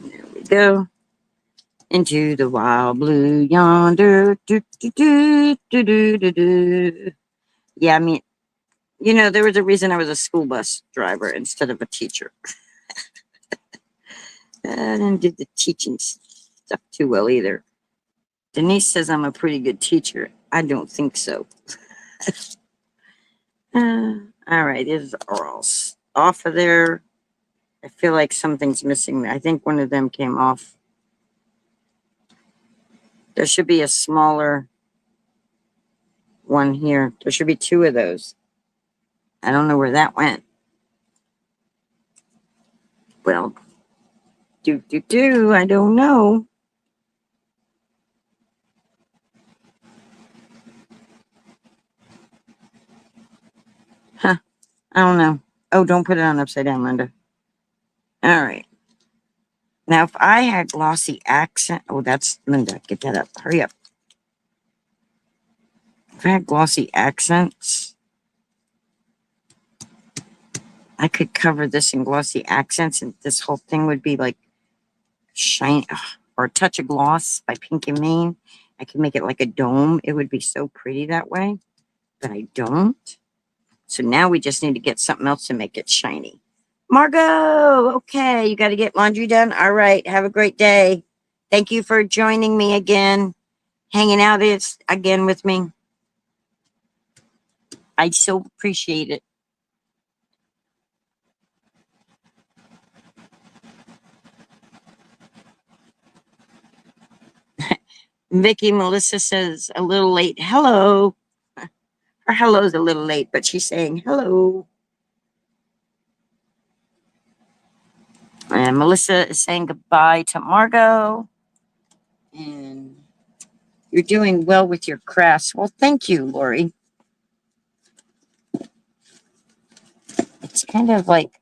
There we go. Into the wild blue yonder. Do, do, do, do, do, do, do. Yeah, I mean, there was a reason I was a school bus driver instead of a teacher. I didn't do the teaching stuff too well either. Denise says I'm a pretty good teacher. I don't think so. All right, these are all off of there. I feel like something's missing. I think one of them came off. There should be a smaller one here. There should be 2 of those. I don't know where that went. Well, I don't know. Huh. I don't know. Oh, don't put it on upside down, Linda. All right. Now, if I had glossy accent, oh, that's Linda. Get that up. Hurry up. If I had glossy accents, I could cover this in glossy accents, and this whole thing would be like shiny, or a touch of gloss by Pink and Main. I could make it like a dome. It would be so pretty that way, but I don't. So now we just need to get something else to make it shiny. Margot, okay, you got to get laundry done. All right, have a great day. Thank you for joining me again, hanging out again with me. I so appreciate it. Vicky Melissa says a little late. Hello. Her hello's a little late, but she's saying hello. And Melissa is saying goodbye to Margot. And you're doing well with your crafts. Well, thank you, Lori. It's kind of like,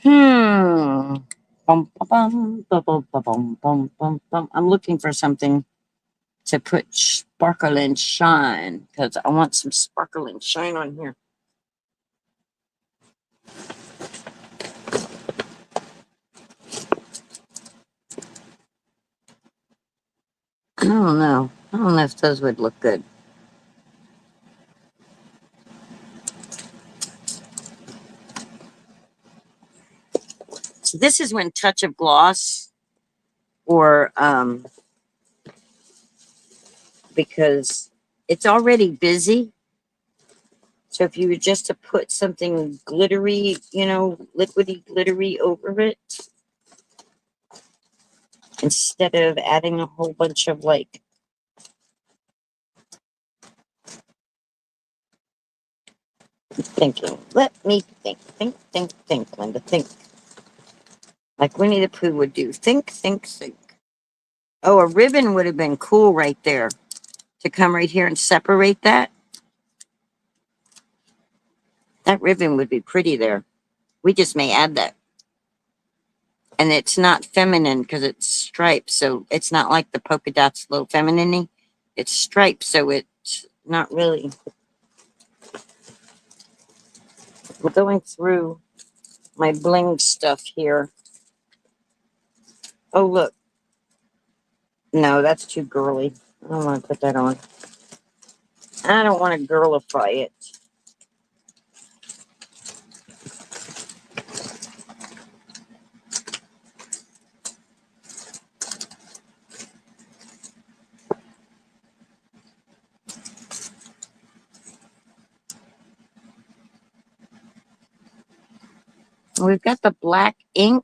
hmm. Bum, bum, bum, bum, bum, bum, bum, bum, bum. I'm looking for something to put sparkle and shine because I want some sparkle and shine on here. I don't know. I don't know if those would look good. So this is when Touch of Gloss or because it's already busy. So if you were just to put something glittery, liquidy glittery over it, instead of adding a whole bunch of like thinking. Let me think, Linda, think. Like Winnie the Pooh would do. Think, think, think. Oh, a ribbon would have been cool right there to come right here and separate that. That ribbon would be pretty there. We just may add that. And it's not feminine because it's striped, so it's not like the polka dots low feminine. It's striped, so it's not really. We're going through my bling stuff here. Oh, look. No, that's too girly. I don't want to put that on. I don't want to girlify it. We've got the black ink.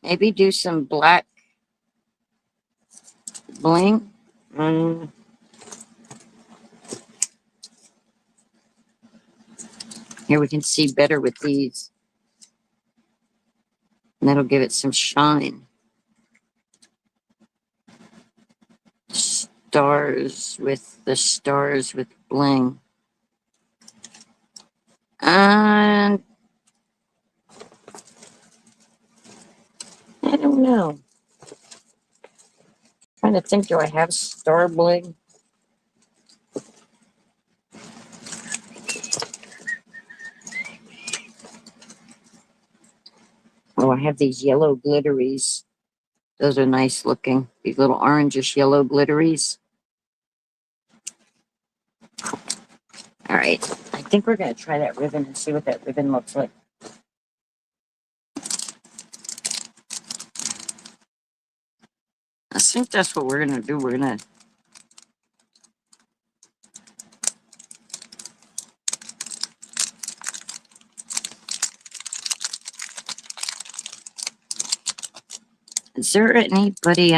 Maybe do some black bling. Here we can see better with these. And that'll give it some shine. Stars with bling. And I don't know. Trying to think, do I have star bling? Oh, I have these yellow glitteries. Those are nice looking. These little orangish yellow glitteries. All right. I think we're going to try that ribbon and see what that ribbon looks like. I think that's what we're going to do. We're going to Is there anybody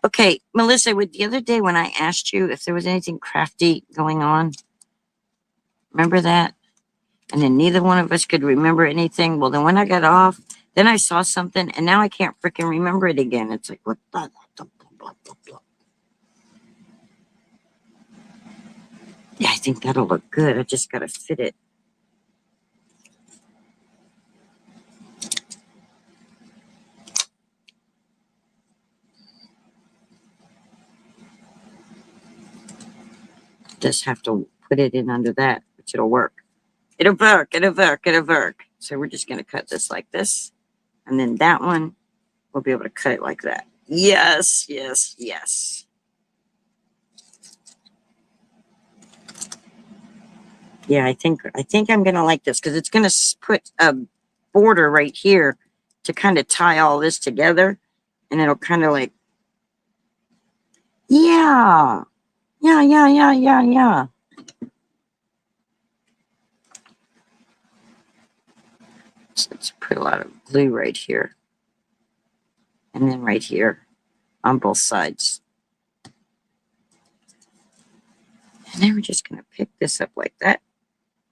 okay, Melissa, with the other day when I asked you if there was anything crafty going on, remember that? And then neither one of us could remember anything. Well, then when I got off, then I saw something, and now I can't freaking remember it again. It's like, what the? Blah, blah, blah. Yeah, I think that'll look good. I just got to fit it. Just have to put it in under that, which it'll work. It'll work. It'll work. It'll work. So we're just going to cut this like this. And then that one, we'll be able to cut it like that. Yes, yes, yes. Yeah, I think I'm gonna like this because it's gonna put a border right here to kind of tie all this together, and it'll kind of like, yeah, yeah. So let's put a lot of glue right here, and then right here on both sides, and then we're just gonna pick this up like that.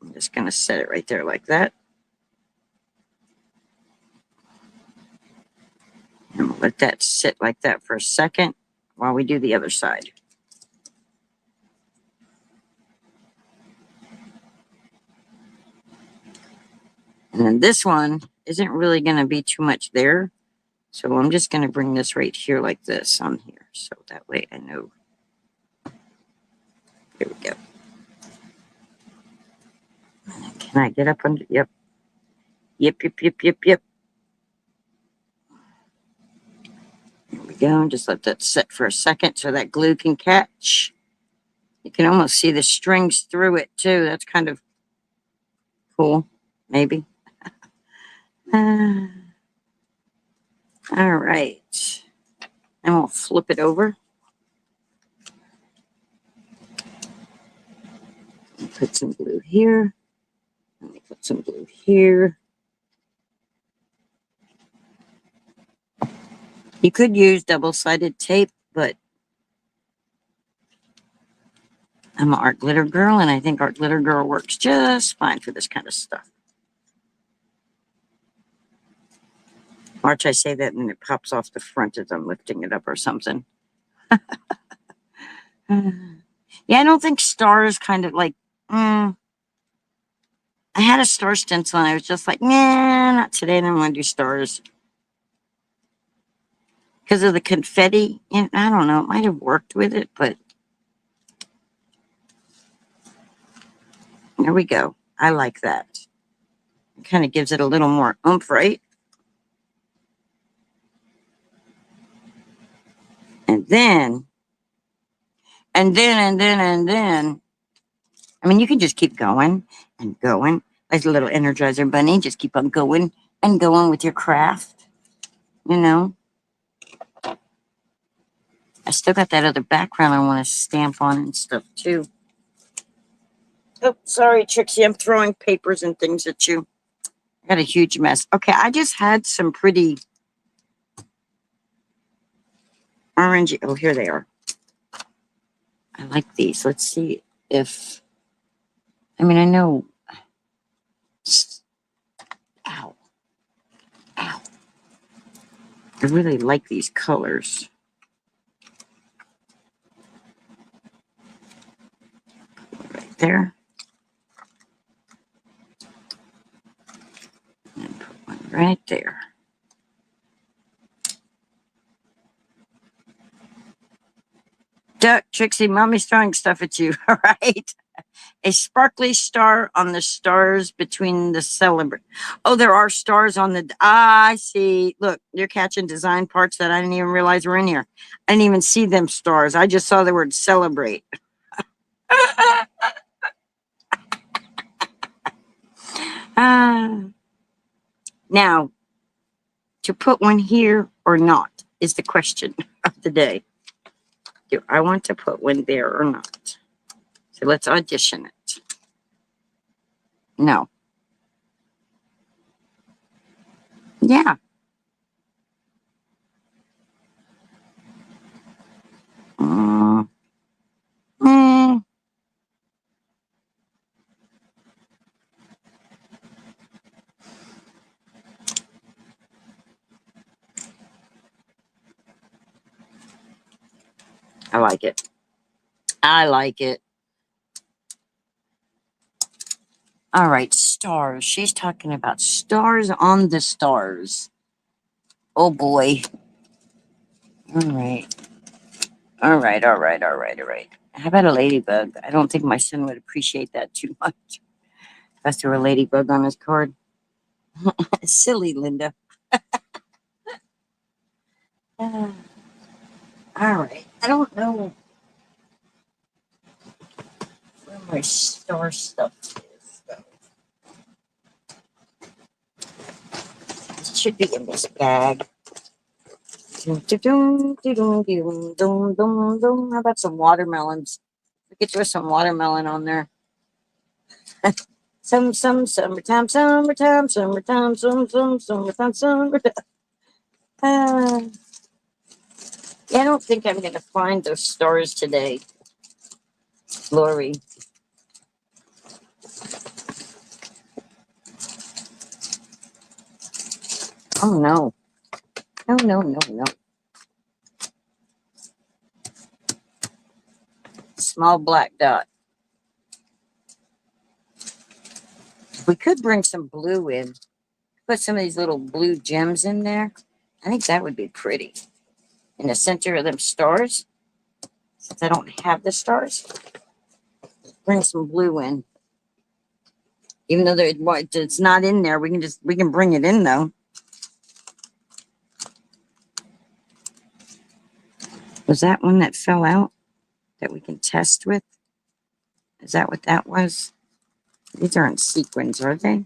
I'm just gonna set it right there like that, and we'll let that sit like that for a second while we do the other side. And then this one isn't really going to be too much there. So I'm just going to bring this right here like this on here. So that way I know. There we go. Can I get up under? Yep. Yep. There we go. Just let that sit for a second so that glue can catch. You can almost see the strings through it too. That's kind of cool. Maybe. All right. And we'll flip it over. Put some glue here. Let me put some glue here. You could use double-sided tape, but I'm an art glitter girl, and I think art glitter girl works just fine for this kind of stuff. Watch, I say that, and it pops off the front as I'm lifting it up or something. Yeah, I don't think stars kind of like, I had a star stencil, and I was just like, nah, not today. I don't want to do stars. Because of the confetti, and I don't know, it might have worked with it, but there we go. I like that. It kind of gives it a little more oomph, right? And then, I mean, you can just keep going and going. Like a little Energizer bunny, just keep on going and going with your craft, you know? I still got that other background I want to stamp on and stuff, too. Oh, sorry, Trixie, I'm throwing papers and things at you. I got a huge mess. Okay, I just had some pretty orangey. Oh, here they are. I like these. Let's see if, I mean, I know. Ow. Ow. I really like these colors. Right there. And put one right there. Duck, Trixie, mommy's throwing stuff at you. All right. A sparkly star on the stars between the celebrate. Oh, there are stars on the. Ah, I see. Look, you're catching design parts that I didn't even realize were in here. I didn't even see them stars. I just saw the word celebrate. Now, to put one here or not is the question of the day. Do I want to put one there or not? So let's audition it. No. Yeah. Mm. Mm. I like it. I like it. All right, stars. She's talking about stars on the stars. Oh boy. All right. All right. How about a ladybug? I don't think my son would appreciate that too much. If I threw a ladybug on his card. Silly Linda. All right. I don't know where my star stuff is. should be in this bag. How about some watermelons? We could throw some watermelon on there. Summertime, summertime. Yeah, I don't think I'm gonna find those stars today, Lori. Oh no. No. Small black dot. We could bring some blue in. Put some of these little blue gems in there. I think that would be pretty. In the center of them stars. Since I don't have the stars. Bring some blue in. Even though it's not in there, we can bring it in though. Was that one that fell out that we can test with? Is that what that was? These aren't sequins, are they?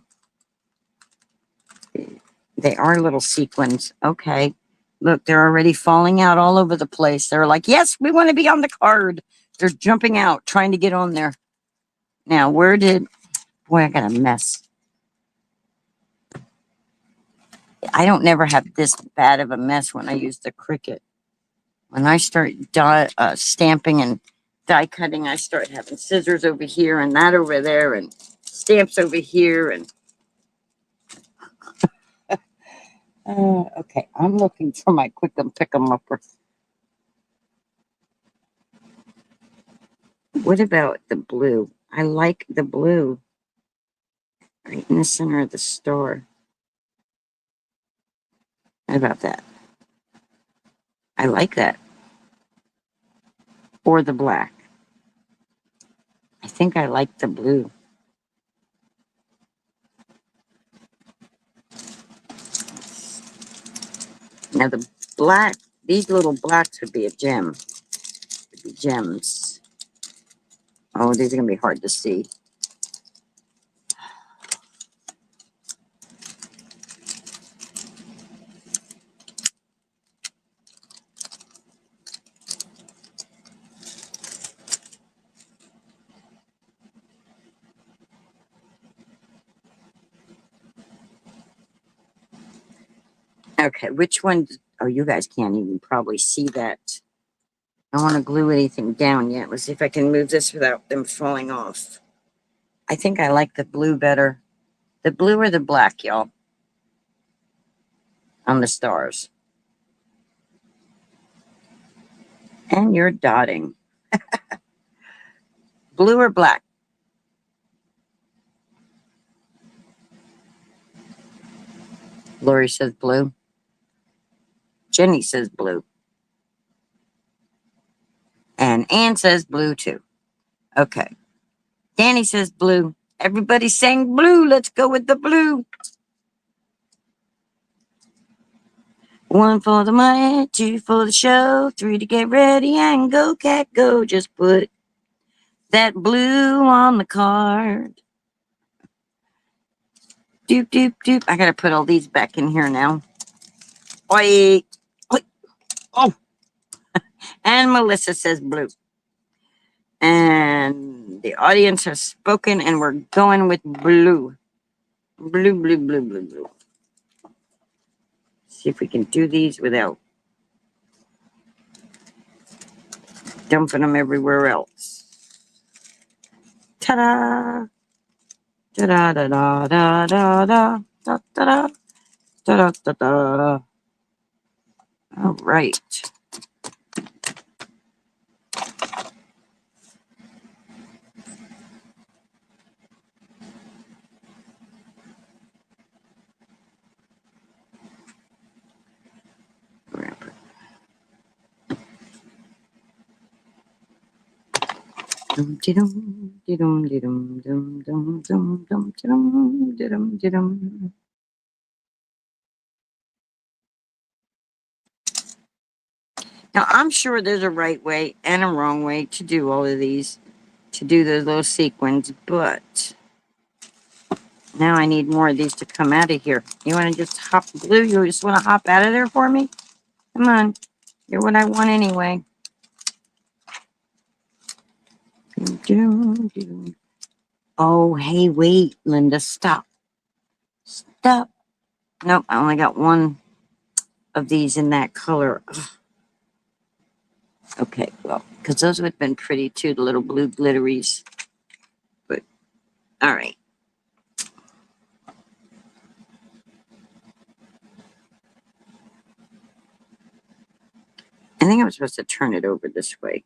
They are little sequins. Okay. Look, they're already falling out all over the place. They're like, yes, we want to be on the card. They're jumping out, trying to get on there. Now, boy, I got a mess. I don't never have this bad of a mess when I use the Cricut. When I start stamping and die cutting, I start having scissors over here and that over there and stamps over here. And okay, I'm looking for my quick 'em pick 'em upper. What about the blue? I like the blue right in the center of the star. How about that? I like that. Or the black. I think I like the blue. Now the black, these little blacks would be a gem. Would be gems. Oh, these are gonna be hard to see. Okay, which one? Oh, you guys can't even probably see that. I don't want to glue anything down yet. Let's see if I can move this without them falling off. I think I like the blue better. The blue or the black, y'all, on the stars. And you're dotting. Blue or black? Lori says blue. Jenny says blue. And Ann says blue too. Okay. Danny says blue. Everybody's saying blue. Let's go with the blue. One for the money, two for the show, three to get ready and go, cat, go. Just put that blue on the card. Doop, doop, doop. I gotta put all these back in here now. Wait. Wait. Oh. And Melissa says blue. And the audience has spoken, and we're going with blue. Blue. See if we can do these without dumping them everywhere else. Ta-da! Da-da-da-da-da-da-da. Da-da-da. Da-da-da-da-da. All right. Now, I'm sure there's a right way and a wrong way to do all of these, to do those little sequins, but Now I need more of these to come out of here. You want to just hop blue? You just want to hop out of there for me? Come on. You're what I want anyway. Oh, hey, wait, Linda, stop. Stop. Nope, I only got one of these in that color. Ugh. Okay, well, because those would have been pretty too, the little blue glitteries. But, all right. I think I'm supposed to turn it over this way.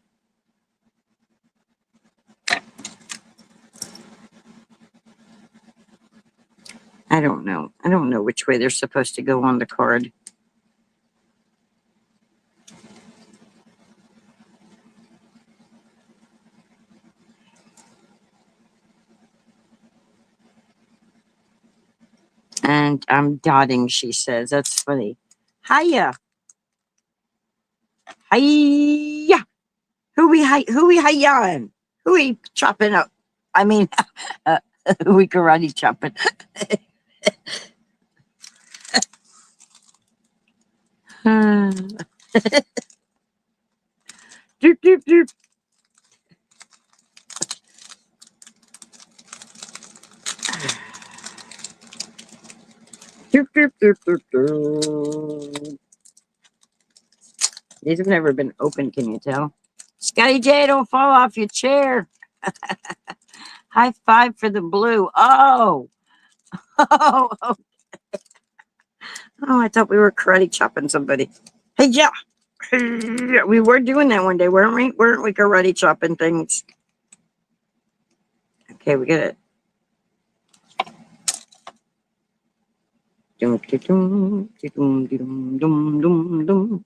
I don't know. I don't know which way they're supposed to go on the card. And I'm dotting, she says. That's funny. Hiya. Hiya. Who we hiyaing? Who we chopping up? I mean, who we karate chopping? Doop, doop, doop. Doop, doop, doop, doop, doop. These have never been open, can you tell? Scotty J, don't fall off your chair. High five for the blue. Oh, oh, oh, oh, I thought we were karate chopping somebody. Hey, yeah. We were doing that one day, weren't we? Weren't we karate chopping things? Okay, we get it. Dum, dum, dum, dum, dum, dum, dum.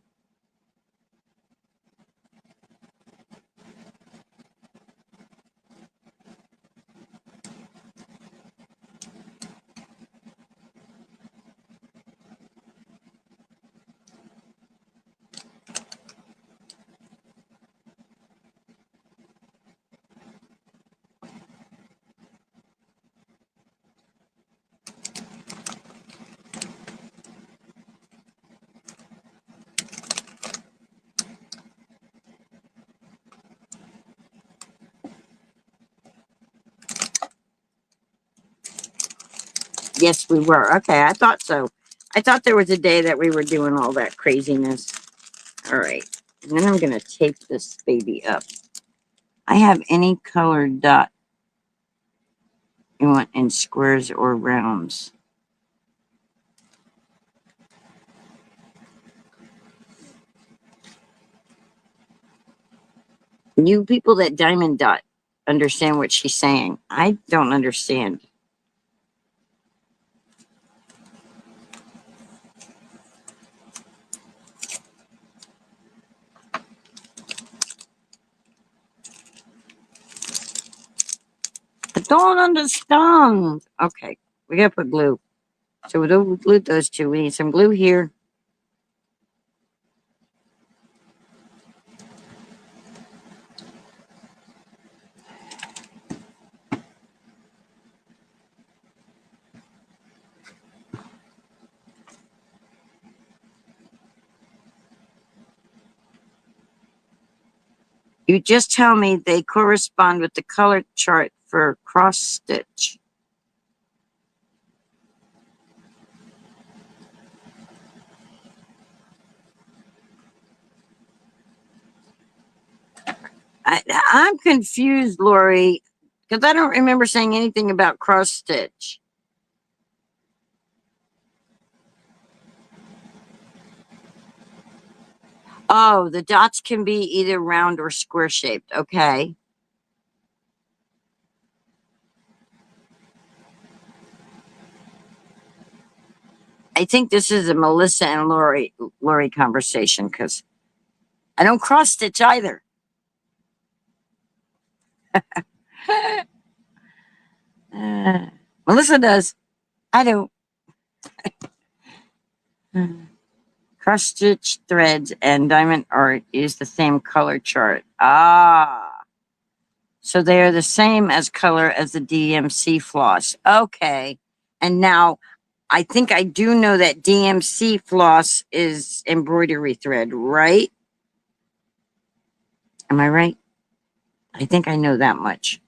Yes, we were. Okay, I thought so. I thought there was a day that we were doing all that craziness. All right. And then I'm going to tape this baby up. I have any colored dot you want in squares or rounds. You people that diamond dot understand what she's saying. I don't understand. I don't understand. Okay, we gotta put glue. So we'll glue those two. We need some glue here. You just tell me they correspond with the color chart for cross stitch. I'm confused, Lori, because I don't remember saying anything about cross stitch. Oh, the dots can be either round or square shaped. Okay. I think this is a Melissa and Lori conversation because I don't cross stitch either. Melissa does. I don't. Cross stitch threads and diamond art use the same color chart. Ah. So they are the same as color as the DMC floss. Okay. And now I think I do know that DMC floss is embroidery thread, right? Am I right? I think I know that much.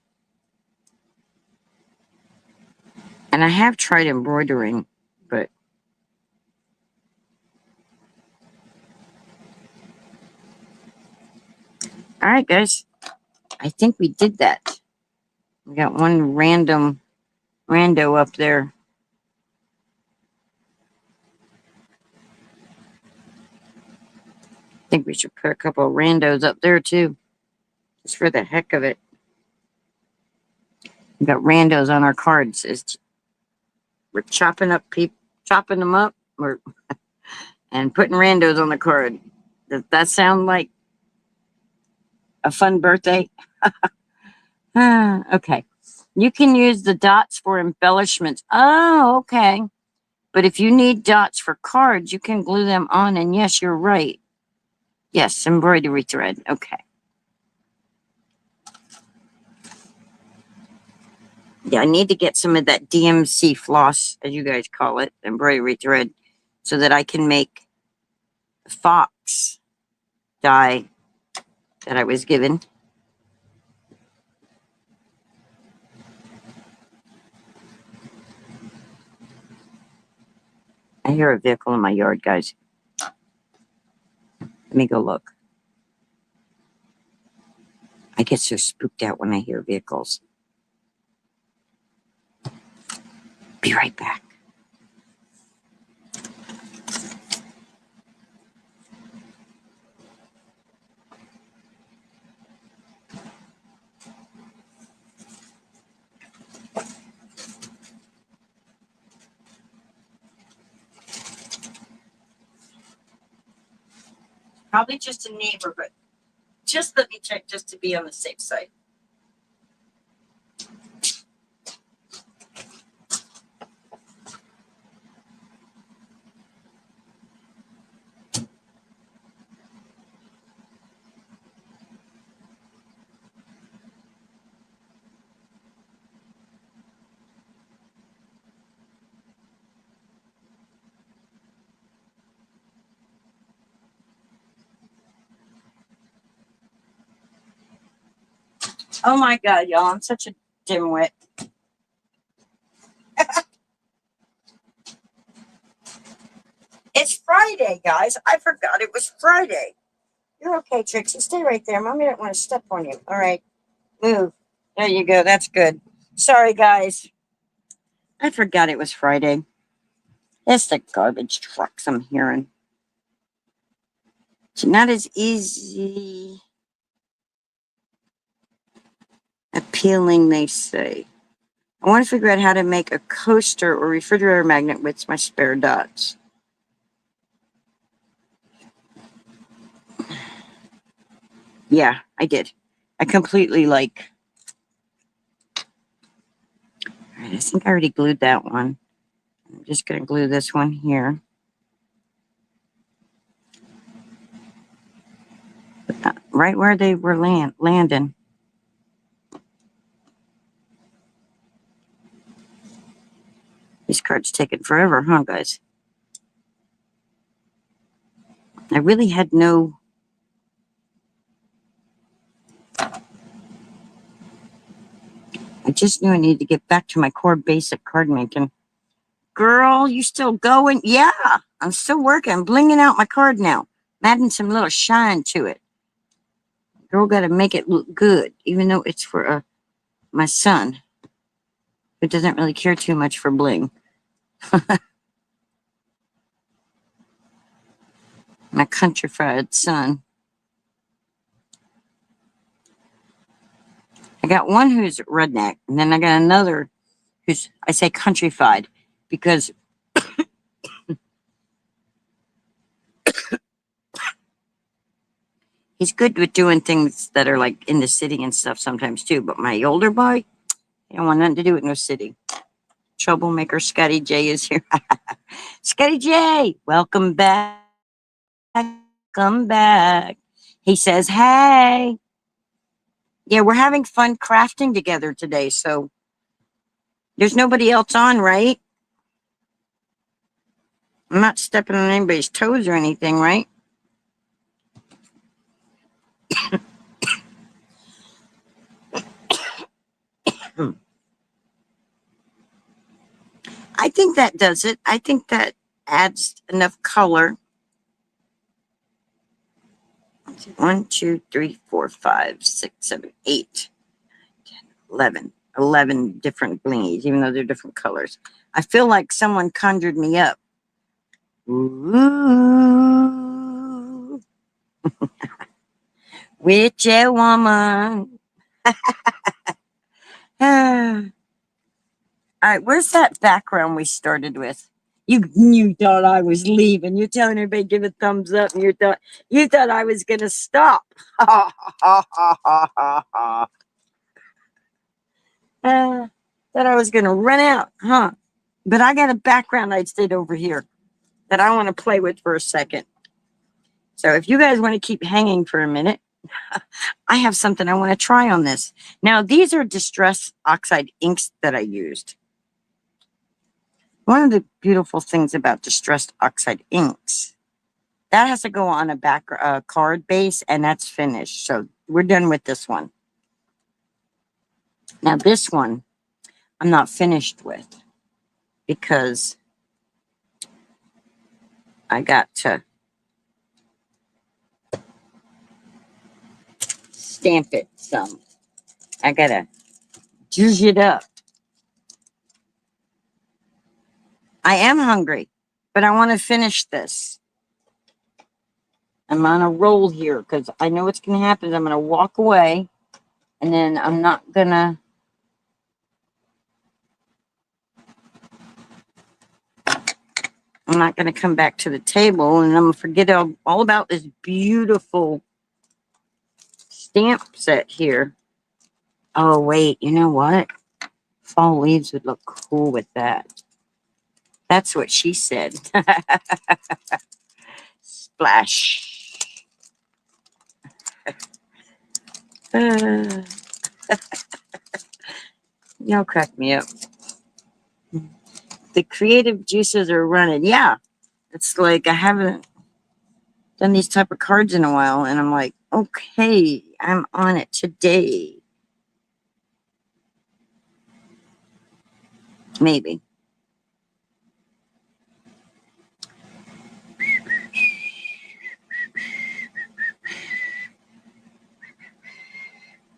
And I have tried embroidering, but all right, guys. I think we did that. We got one rando up there. I think we should put a couple of randos up there too, just for the heck of it. We got randos on our cards. We're chopping them up, and putting randos on the card. Does that sound like a fun birthday? Okay. You can use the dots for embellishments. Oh, okay. But if you need dots for cards, you can glue them on. And yes, you're right. Yes, embroidery thread. Okay. Yeah, I need to get some of that DMC floss, as you guys call it, embroidery thread, so that I can make the fox die that I was given. I hear a vehicle in my yard, guys. Let me go look. I get so spooked out when I hear vehicles. Be right back. Probably just a neighbor, but just let me check just to be on the safe side. Oh my God, y'all, I'm such a dimwit. It's Friday, guys. I forgot it was Friday. You're okay, Trixie. Stay right there. Mommy don't want to step on you. All right, move. There you go. That's good. Sorry, guys. I forgot it was Friday. It's the garbage trucks I'm hearing. It's not as easy appealing, they say. I want to figure out how to make a coaster or refrigerator magnet with my spare dots. Yeah, I did. I completely like. All right, I think I already glued that one. I'm just going to glue this one here. Right where they were landing. These cards taking forever, huh, guys? I really had no. I just knew I needed to get back to my core basic card making. Girl, you still going? Yeah, I'm still working. I'm blinging out my card now. I'm adding some little shine to it. Girl, got to make it look good, even though it's for my son, who doesn't really care too much for bling. My countrified son. I got one who's redneck, and then I got another who's, I say countrified, because he's good with doing things that are like in the city and stuff sometimes too. But my older boy, he don't want nothing to do with no city. Troublemaker Scotty J is here. Scotty J, welcome back. Come back. He says, hey. Yeah, we're having fun crafting together today. So there's nobody else on, right? I'm not stepping on anybody's toes or anything, right? I think that does it. I think that adds enough color. 1, 2, 3, 4, 5, 6, 7, 8, 10, 11. 11 different blingies, even though they're different colors. I feel like someone conjured me up. Ooh, witchy woman. All right, where's that background we started with? You thought I was leaving. You're telling everybody give a thumbs up, and you thought I was gonna stop. Thought I was gonna run out, huh? But I got a background I stayed over here that I want to play with for a second. So if you guys want to keep hanging for a minute, I have something I want to try on this. Now these are Distress Oxide inks that I used. One of the beautiful things about Distressed Oxide inks, that has to go on a back card base, and that's finished. So we're done with this one. Now this one, I'm not finished with because I got to stamp it some. I gotta juice it up. I am hungry, but I want to finish this. I'm on a roll here because I know what's going to happen. I'm going to walk away, and then I'm not going to. I'm not going to come back to the table, and I'm going to forget all about this beautiful stamp set here. Oh, wait, you know what? Fall leaves would look cool with that. That's what she said. Splash. Y'all crack me up. The creative juices are running. Yeah, it's like I haven't done these type of cards in a while, and I'm like, okay, I'm on it today. Maybe.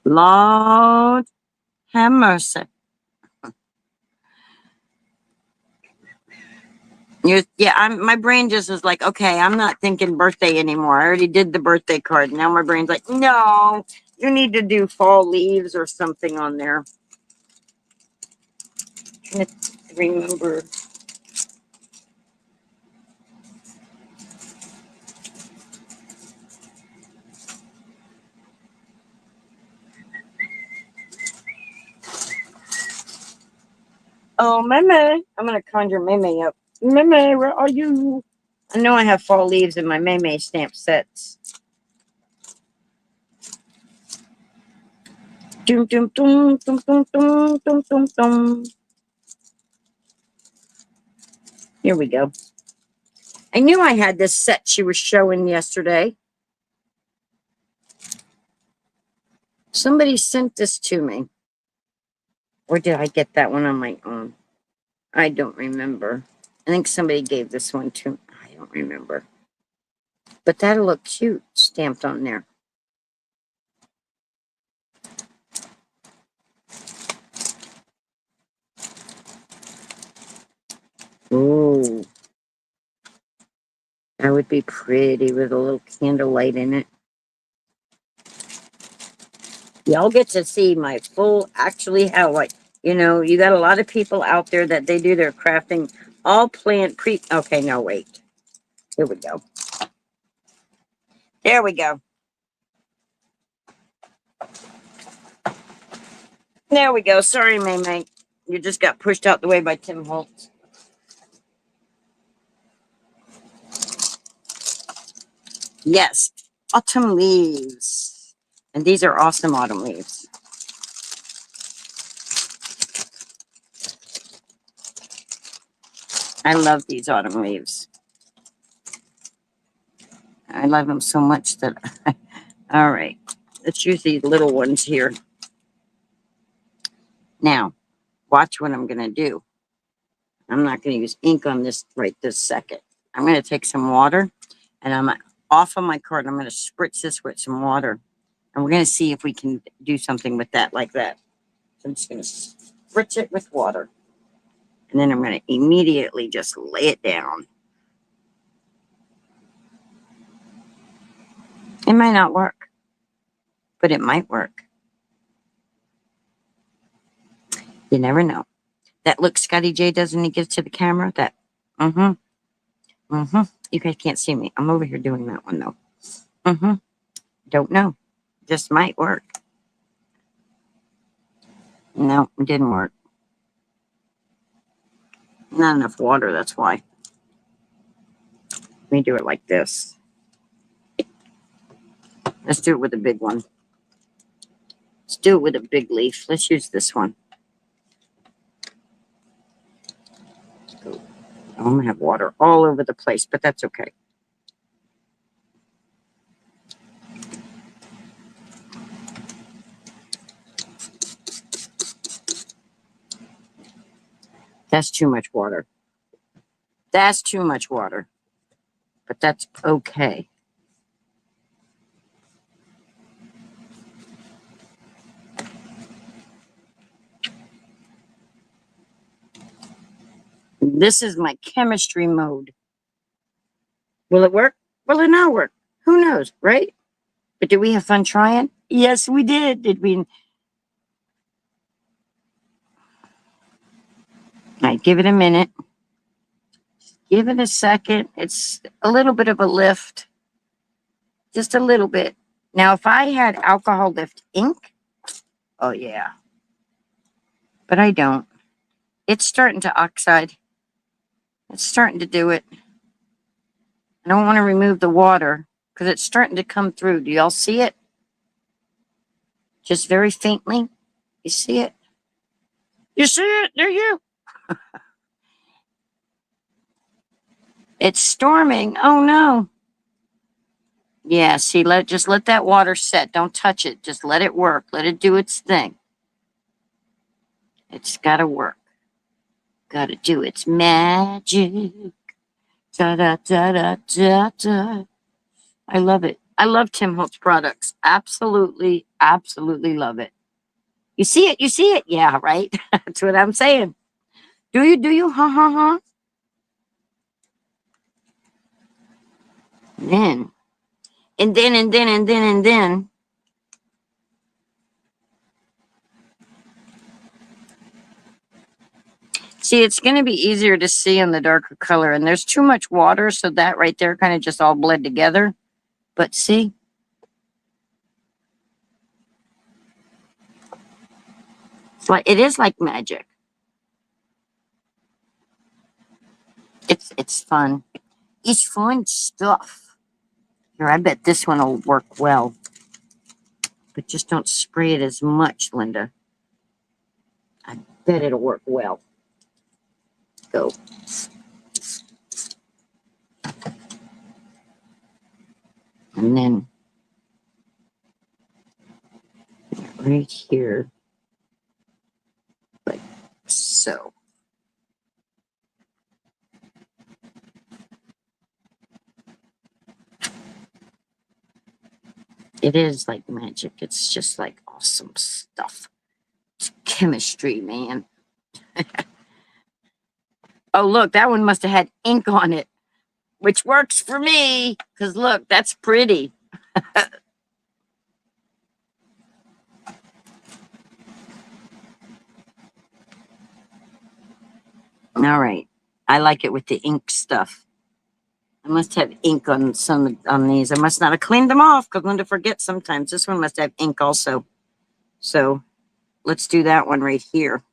Lord have mercy. My brain just is like, okay, I'm not thinking birthday anymore. I already did the birthday card. Now my brain's like, no, you need to do fall leaves or something on there. Let's remember. Oh, Meme. I'm going to conjure Meme up. Meme, where are you? I know I have fall leaves in my Meme stamp sets. Doom, doom, doom, doom, doom, doom, doom, doom, doom. Here we go. I knew I had this set she was showing yesterday. Somebody sent this to me. Or did I get that one on my own? I don't remember. I think somebody gave this one to me. I don't remember. But that'll look cute stamped on there. Ooh. That would be pretty with a little candlelight in it. Y'all get to see my full, actually how you got a lot of people out there that they do their crafting all planned okay, no, wait. Here we go. There we go. There we go. Sorry, May. You just got pushed out the way by Tim Holtz. Yes. Autumn leaves. And these are awesome autumn leaves. I love these autumn leaves. I love them so much that all right. Let's use these little ones here. Now, watch what I'm going to do. I'm not going to use ink on this right this second. I'm going to take some water and I'm off of my card. I'm going to spritz this with some water. And we're going to see if we can do something with that like that. So I'm just going to spritz it with water. And then I'm going to immediately just lay it down. It might not work, but it might work. You never know. That look Scotty J does when he gives to the camera. That, You guys can't see me. I'm over here doing that one though. Don't know. Just might work. No, it didn't work. Not enough water, that's why. Let me do it like this. Let's do it with a big one. Let's do it with a big leaf. Let's use this one. I'm going to have water all over the place, but that's okay. That's too much water. That's too much water. But that's okay. This is my chemistry mode. Will it work? Will it not work? Who knows, right? But did we have fun trying? Yes, we did. Did we? All right, give it a minute. Give it a second. It's a little bit of a lift. Just a little bit. Now, if I had alcohol lift ink, oh yeah. But I don't. It's starting to oxide. It's starting to do it. I don't want to remove the water because it's starting to come through. Do y'all see it? Just very faintly. You see it? You see it? Do you? It's storming. Oh no. Yeah, see, just let that water set. Don't touch it. Just let it work. Let it do its thing. It's gotta work. Gotta do its magic. Da da da da da da. I love it. I love Tim Holtz products. Absolutely, absolutely love it. You see it? You see it? Yeah, right? That's what I'm saying. Do you? Do you? Ha ha ha. Then, and then. See, it's going to be easier to see in the darker color. And there's too much water, so that right there kind of just all bled together. But see? It is like magic. It's fun. It's fun stuff. Here, I bet this one will work well. But just don't spray it as much, Linda. I bet it'll work well. Go. And then right here, like so. It is like magic. It's just like awesome stuff. It's chemistry, man. Oh, look, that one must have had ink on it, which works for me. Because look, that's pretty. All right. I like it with the ink stuff. I must have ink on some on these. I must not have cleaned them off because Linda forgets sometimes. This one must have ink also. So let's do that one right here.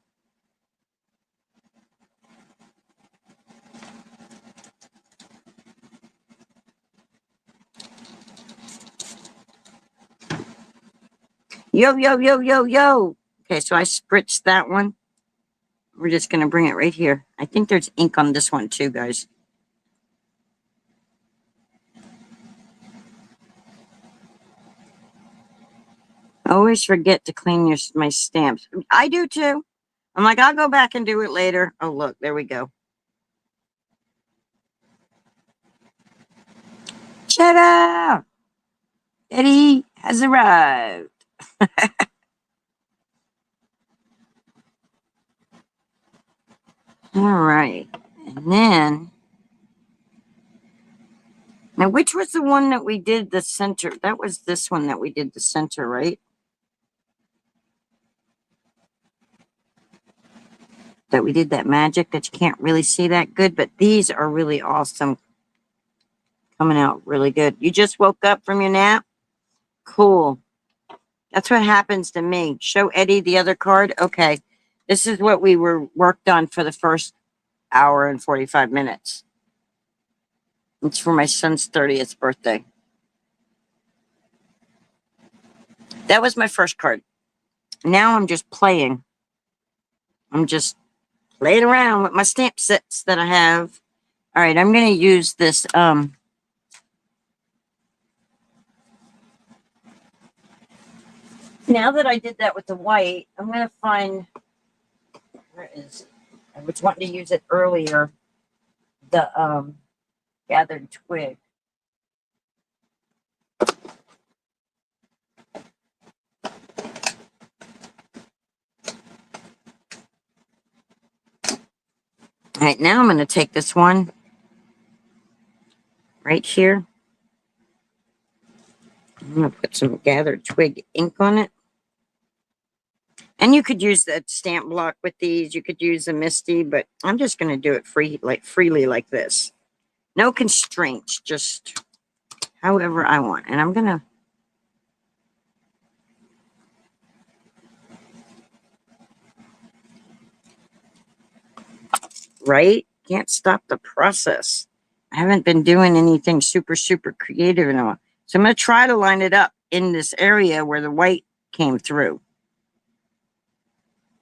Yo, yo, yo, yo, yo. Okay, so I spritzed that one. We're just going to bring it right here. I think there's ink on this one too, guys. I always forget to clean my stamps. I do too. I'm like, I'll go back and do it later. Oh, look, there we go. Ta-da! Eddie has arrived. All right. And then, now which was the one that we did the center? That was this one that we did the center, right? That we did that magic that you can't really see that good, but these are really awesome. Coming out really good. You just woke up from your nap? Cool. That's what happens to me. Show Eddie the other card. Okay. This is what we were worked on for the first hour and 45 minutes. It's for my son's 30th birthday. That was my first card. Now I'm just playing. I'm just playing around with my stamp sets that I have. All right, I'm going to use this. Now that I did that with the white, I'm going to find, where is it? I was wanting to use it earlier, the gathered twig. All right, now I'm going to take this one right here. I'm going to put some gathered twig ink on it. And you could use the stamp block with these. You could use a Misty, but I'm just going to do it freely like this. No constraints, just however I want. And I'm going to right? Can't stop the process. I haven't been doing anything super creative in a while. So I'm going to try to line it up in this area where the white came through.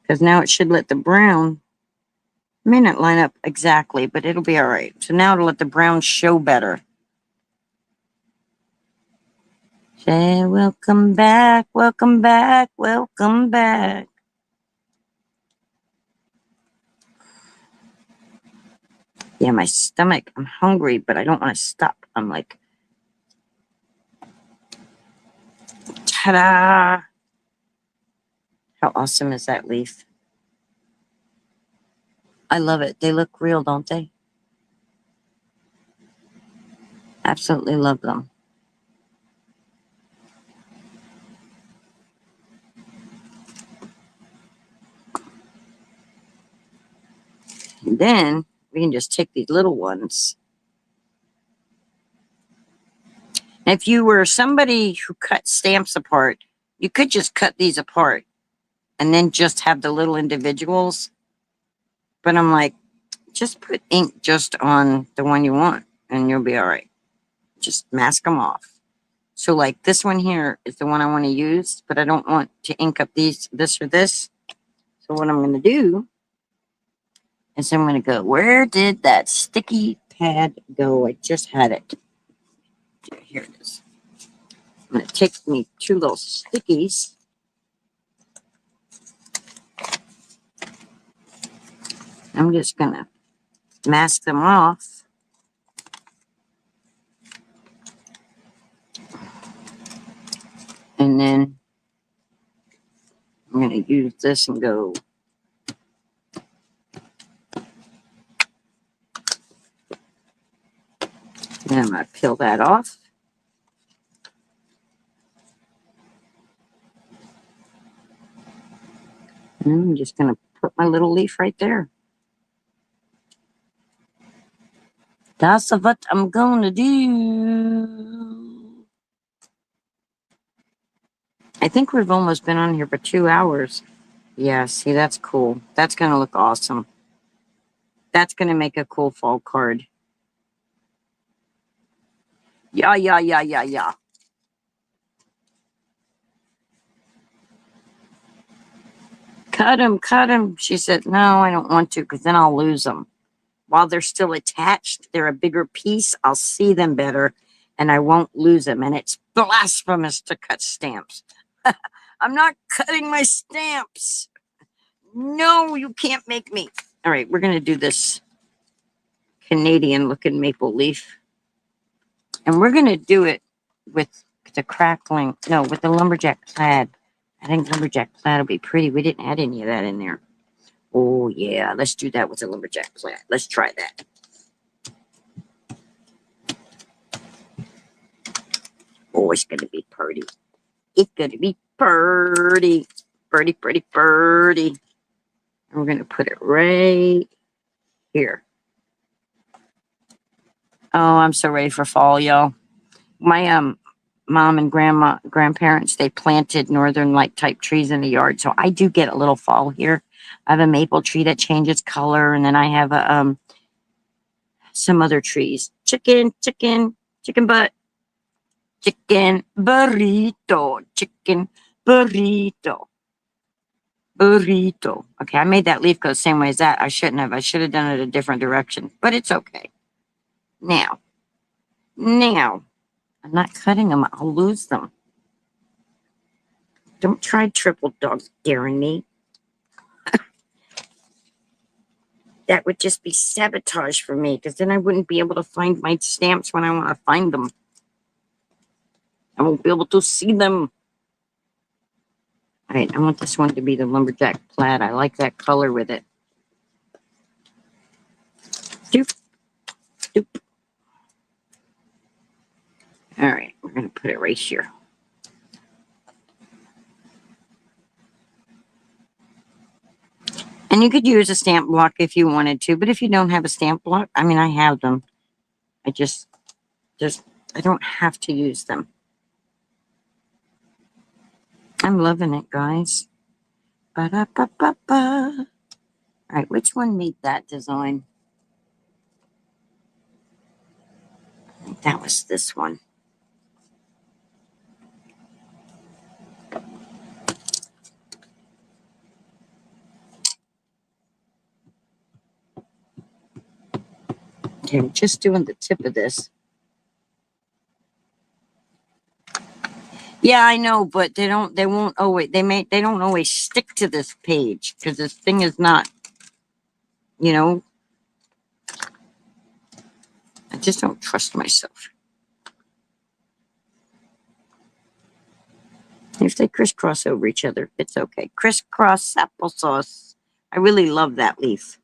Because now it should let the brown, may not line up exactly, but it'll be all right. So now it'll let the brown show better. Say, welcome back, welcome back, welcome back. Yeah, my stomach, I'm hungry, but I don't want to stop. I'm like, ta-da! How awesome is that leaf? I love it. They look real, don't they? Absolutely love them. And then we can just take these little ones. And if you were somebody who cut stamps apart, you could just cut these apart and then just have the little individuals. But I'm like, just put ink just on the one you want and you'll be all right. Just mask them off. So like this one here is the one I want to use, but I don't want to ink up this or this. So what I'm going to do is I'm going to go, where did that sticky pad go? I just had it. Here it is. I'm going to take me 2 little stickies. I'm just going to mask them off. And then I'm going to use this and go. Then I'm going to peel that off. And I'm just going to put my little leaf right there. That's what I'm going to do. I think we've almost been on here for 2 hours. Yeah, see, that's cool. That's going to look awesome. That's going to make a cool fall card. Yeah. Cut them. She said, no, I don't want to because then I'll lose them. While they're still attached, they're a bigger piece. I'll see them better and I won't lose them. And it's blasphemous to cut stamps. I'm not cutting my stamps. No, you can't make me. All right, we're going to do this Canadian looking maple leaf. And we're going to do it with the crackling, no, with the lumberjack plaid. I think lumberjack plaid will be pretty. We didn't add any of that in there. Oh, yeah, let's do that with the lumberjack plaid. Let's try that. Oh, it's going to be pretty. It's going to be pretty. Pretty, pretty, pretty. And we're going to put it right here. Oh, I'm so ready for fall, y'all. My mom and grandparents, they planted northern light type trees in the yard, so I do get a little fall here. I have a maple tree that changes color, and then I have a some other trees. Chicken butt, chicken burrito, chicken burrito. Burrito. Okay, I made that leaf go the same way as that. I shouldn't have. I should have done it a different direction, but it's okay. Now, I'm not cutting them. I'll lose them. Don't try triple dog daring me. That would just be sabotage for me, because then I wouldn't be able to find my stamps when I want to find them. I won't be able to see them. All right, I want this one to be the lumberjack plaid. I like that color with it. Doop, doop. All right, we're going to put it right here. And you could use a stamp block if you wanted to, but if you don't have a stamp block, I mean, I have them. I I don't have to use them. I'm loving it, guys. Ba-da-ba-ba-ba. All right, which one made that design? I think that was this one. Okay, I'm just doing the tip of this. Yeah, I know, but they don't always stick to this page, because this thing is not, you know, I just don't trust myself. If they crisscross over each other, it's okay. Crisscross applesauce. I really love that leaf.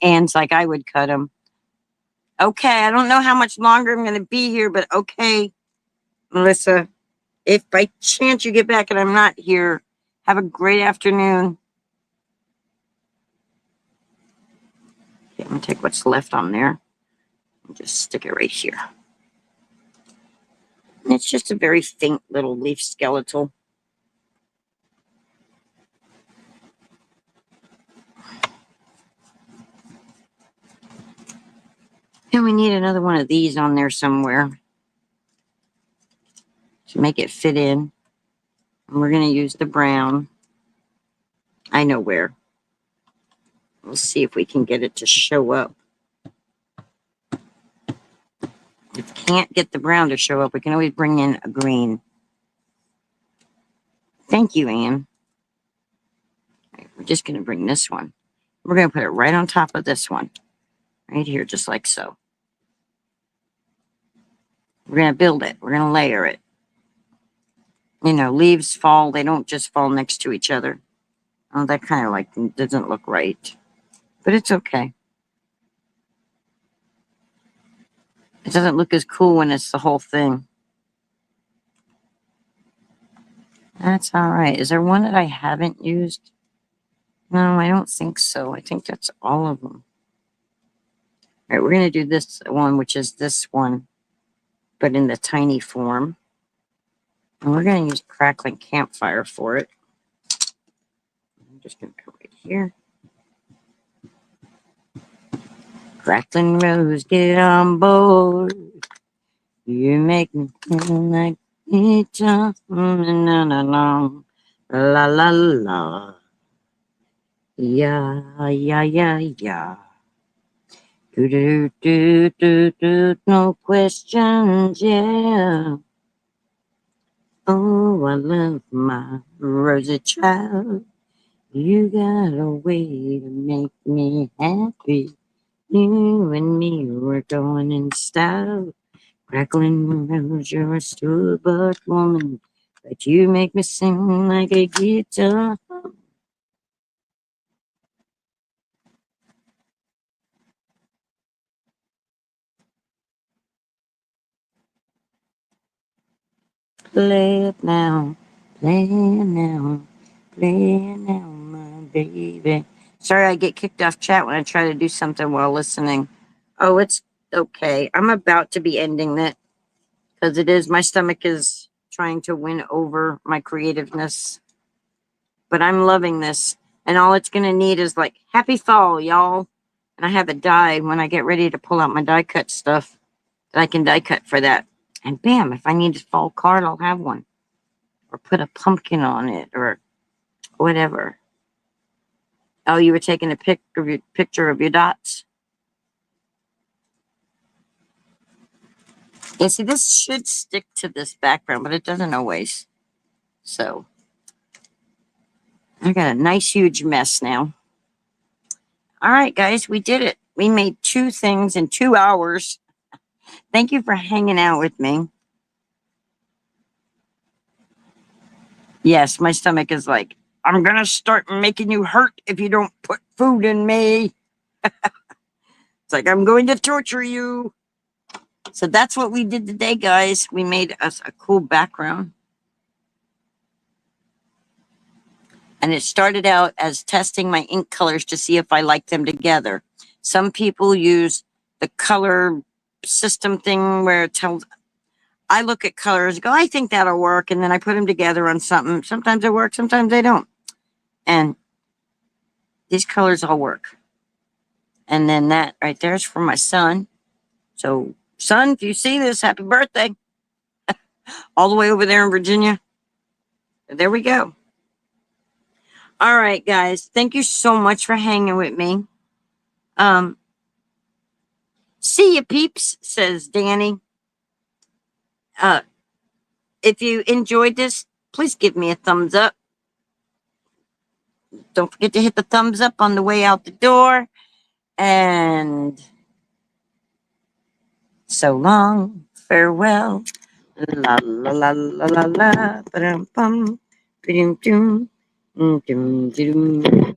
Anne's like, I would cut them. Okay, I don't know how much longer I'm going to be here, but okay, Melissa, if by chance you get back and I'm not here, have a great afternoon. Okay, I'm going to take what's left on there and just stick it right here. And it's just a very faint little leaf skeletal. And we need another one of these on there somewhere to make it fit in. And we're going to use the brown. I know where. We'll see if we can get it to show up. If we can't get the brown to show up, we can always bring in a green. Thank you, Anne. Right, we're just going to bring this one. We're going to put it right on top of this one. Right here, just like so. We're going to build it. We're going to layer it. You know, leaves fall. They don't just fall next to each other. Oh, that kind of like doesn't look right. But it's okay. It doesn't look as cool when it's the whole thing. That's all right. Is there one that I haven't used? No, I don't think so. I think that's all of them. All right, we're going to do this one, which is this one, but in the tiny form. And we're going to use crackling campfire for it. I'm just going to come right here. Crackling rose, get on board. You make me feel like it's la la la la. Yeah, yeah, yeah, yeah. Do do do do do. No questions, yeah. Oh, I love my rosy child. You got a way to make me happy. You and me, we're going in style. Crackling rose, you're a store-bought woman, but you make me sing like a guitar. Play it now, play it now, play it now, my baby. Sorry, I get kicked off chat when I try to do something while listening. Oh, it's okay. I'm about to be ending it because it is, my stomach is trying to win over my creativeness. But I'm loving this. And all it's going to need is like, happy fall, y'all. And I have a die when I get ready to pull out my die cut stuff that I can die cut for that. And bam, if I need a fall card, I'll have one. Or put a pumpkin on it or whatever. Oh, you were taking a picture of your dots? Yeah, see, this should stick to this background, but it doesn't always. So I got a nice, huge mess now. All right, guys, we did it. We made 2 things in 2 hours. Thank you for hanging out with me. Yes, my stomach is like, I'm going to start making you hurt if you don't put food in me. It's like, I'm going to torture you. So that's what we did today, guys. We made us a cool background. And it started out as testing my ink colors to see if I like them together. Some people use the color system thing where it tells, I look at colors, go, I think that'll work. And then I put them together on something. Sometimes they work, sometimes they don't. And these colors all work. And then that right there is for my son. So, son, if you see this, happy birthday. All the way over there in Virginia. There we go. All right, guys. Thank you so much for hanging with me. See you, peeps, says Danny. If you enjoyed this, please give me a thumbs up. Don't forget to hit the thumbs up on the way out the door. And so long, farewell. La la la la la la. Ba-dum-bum. Ba-dum-dum. Dum-dum-dum.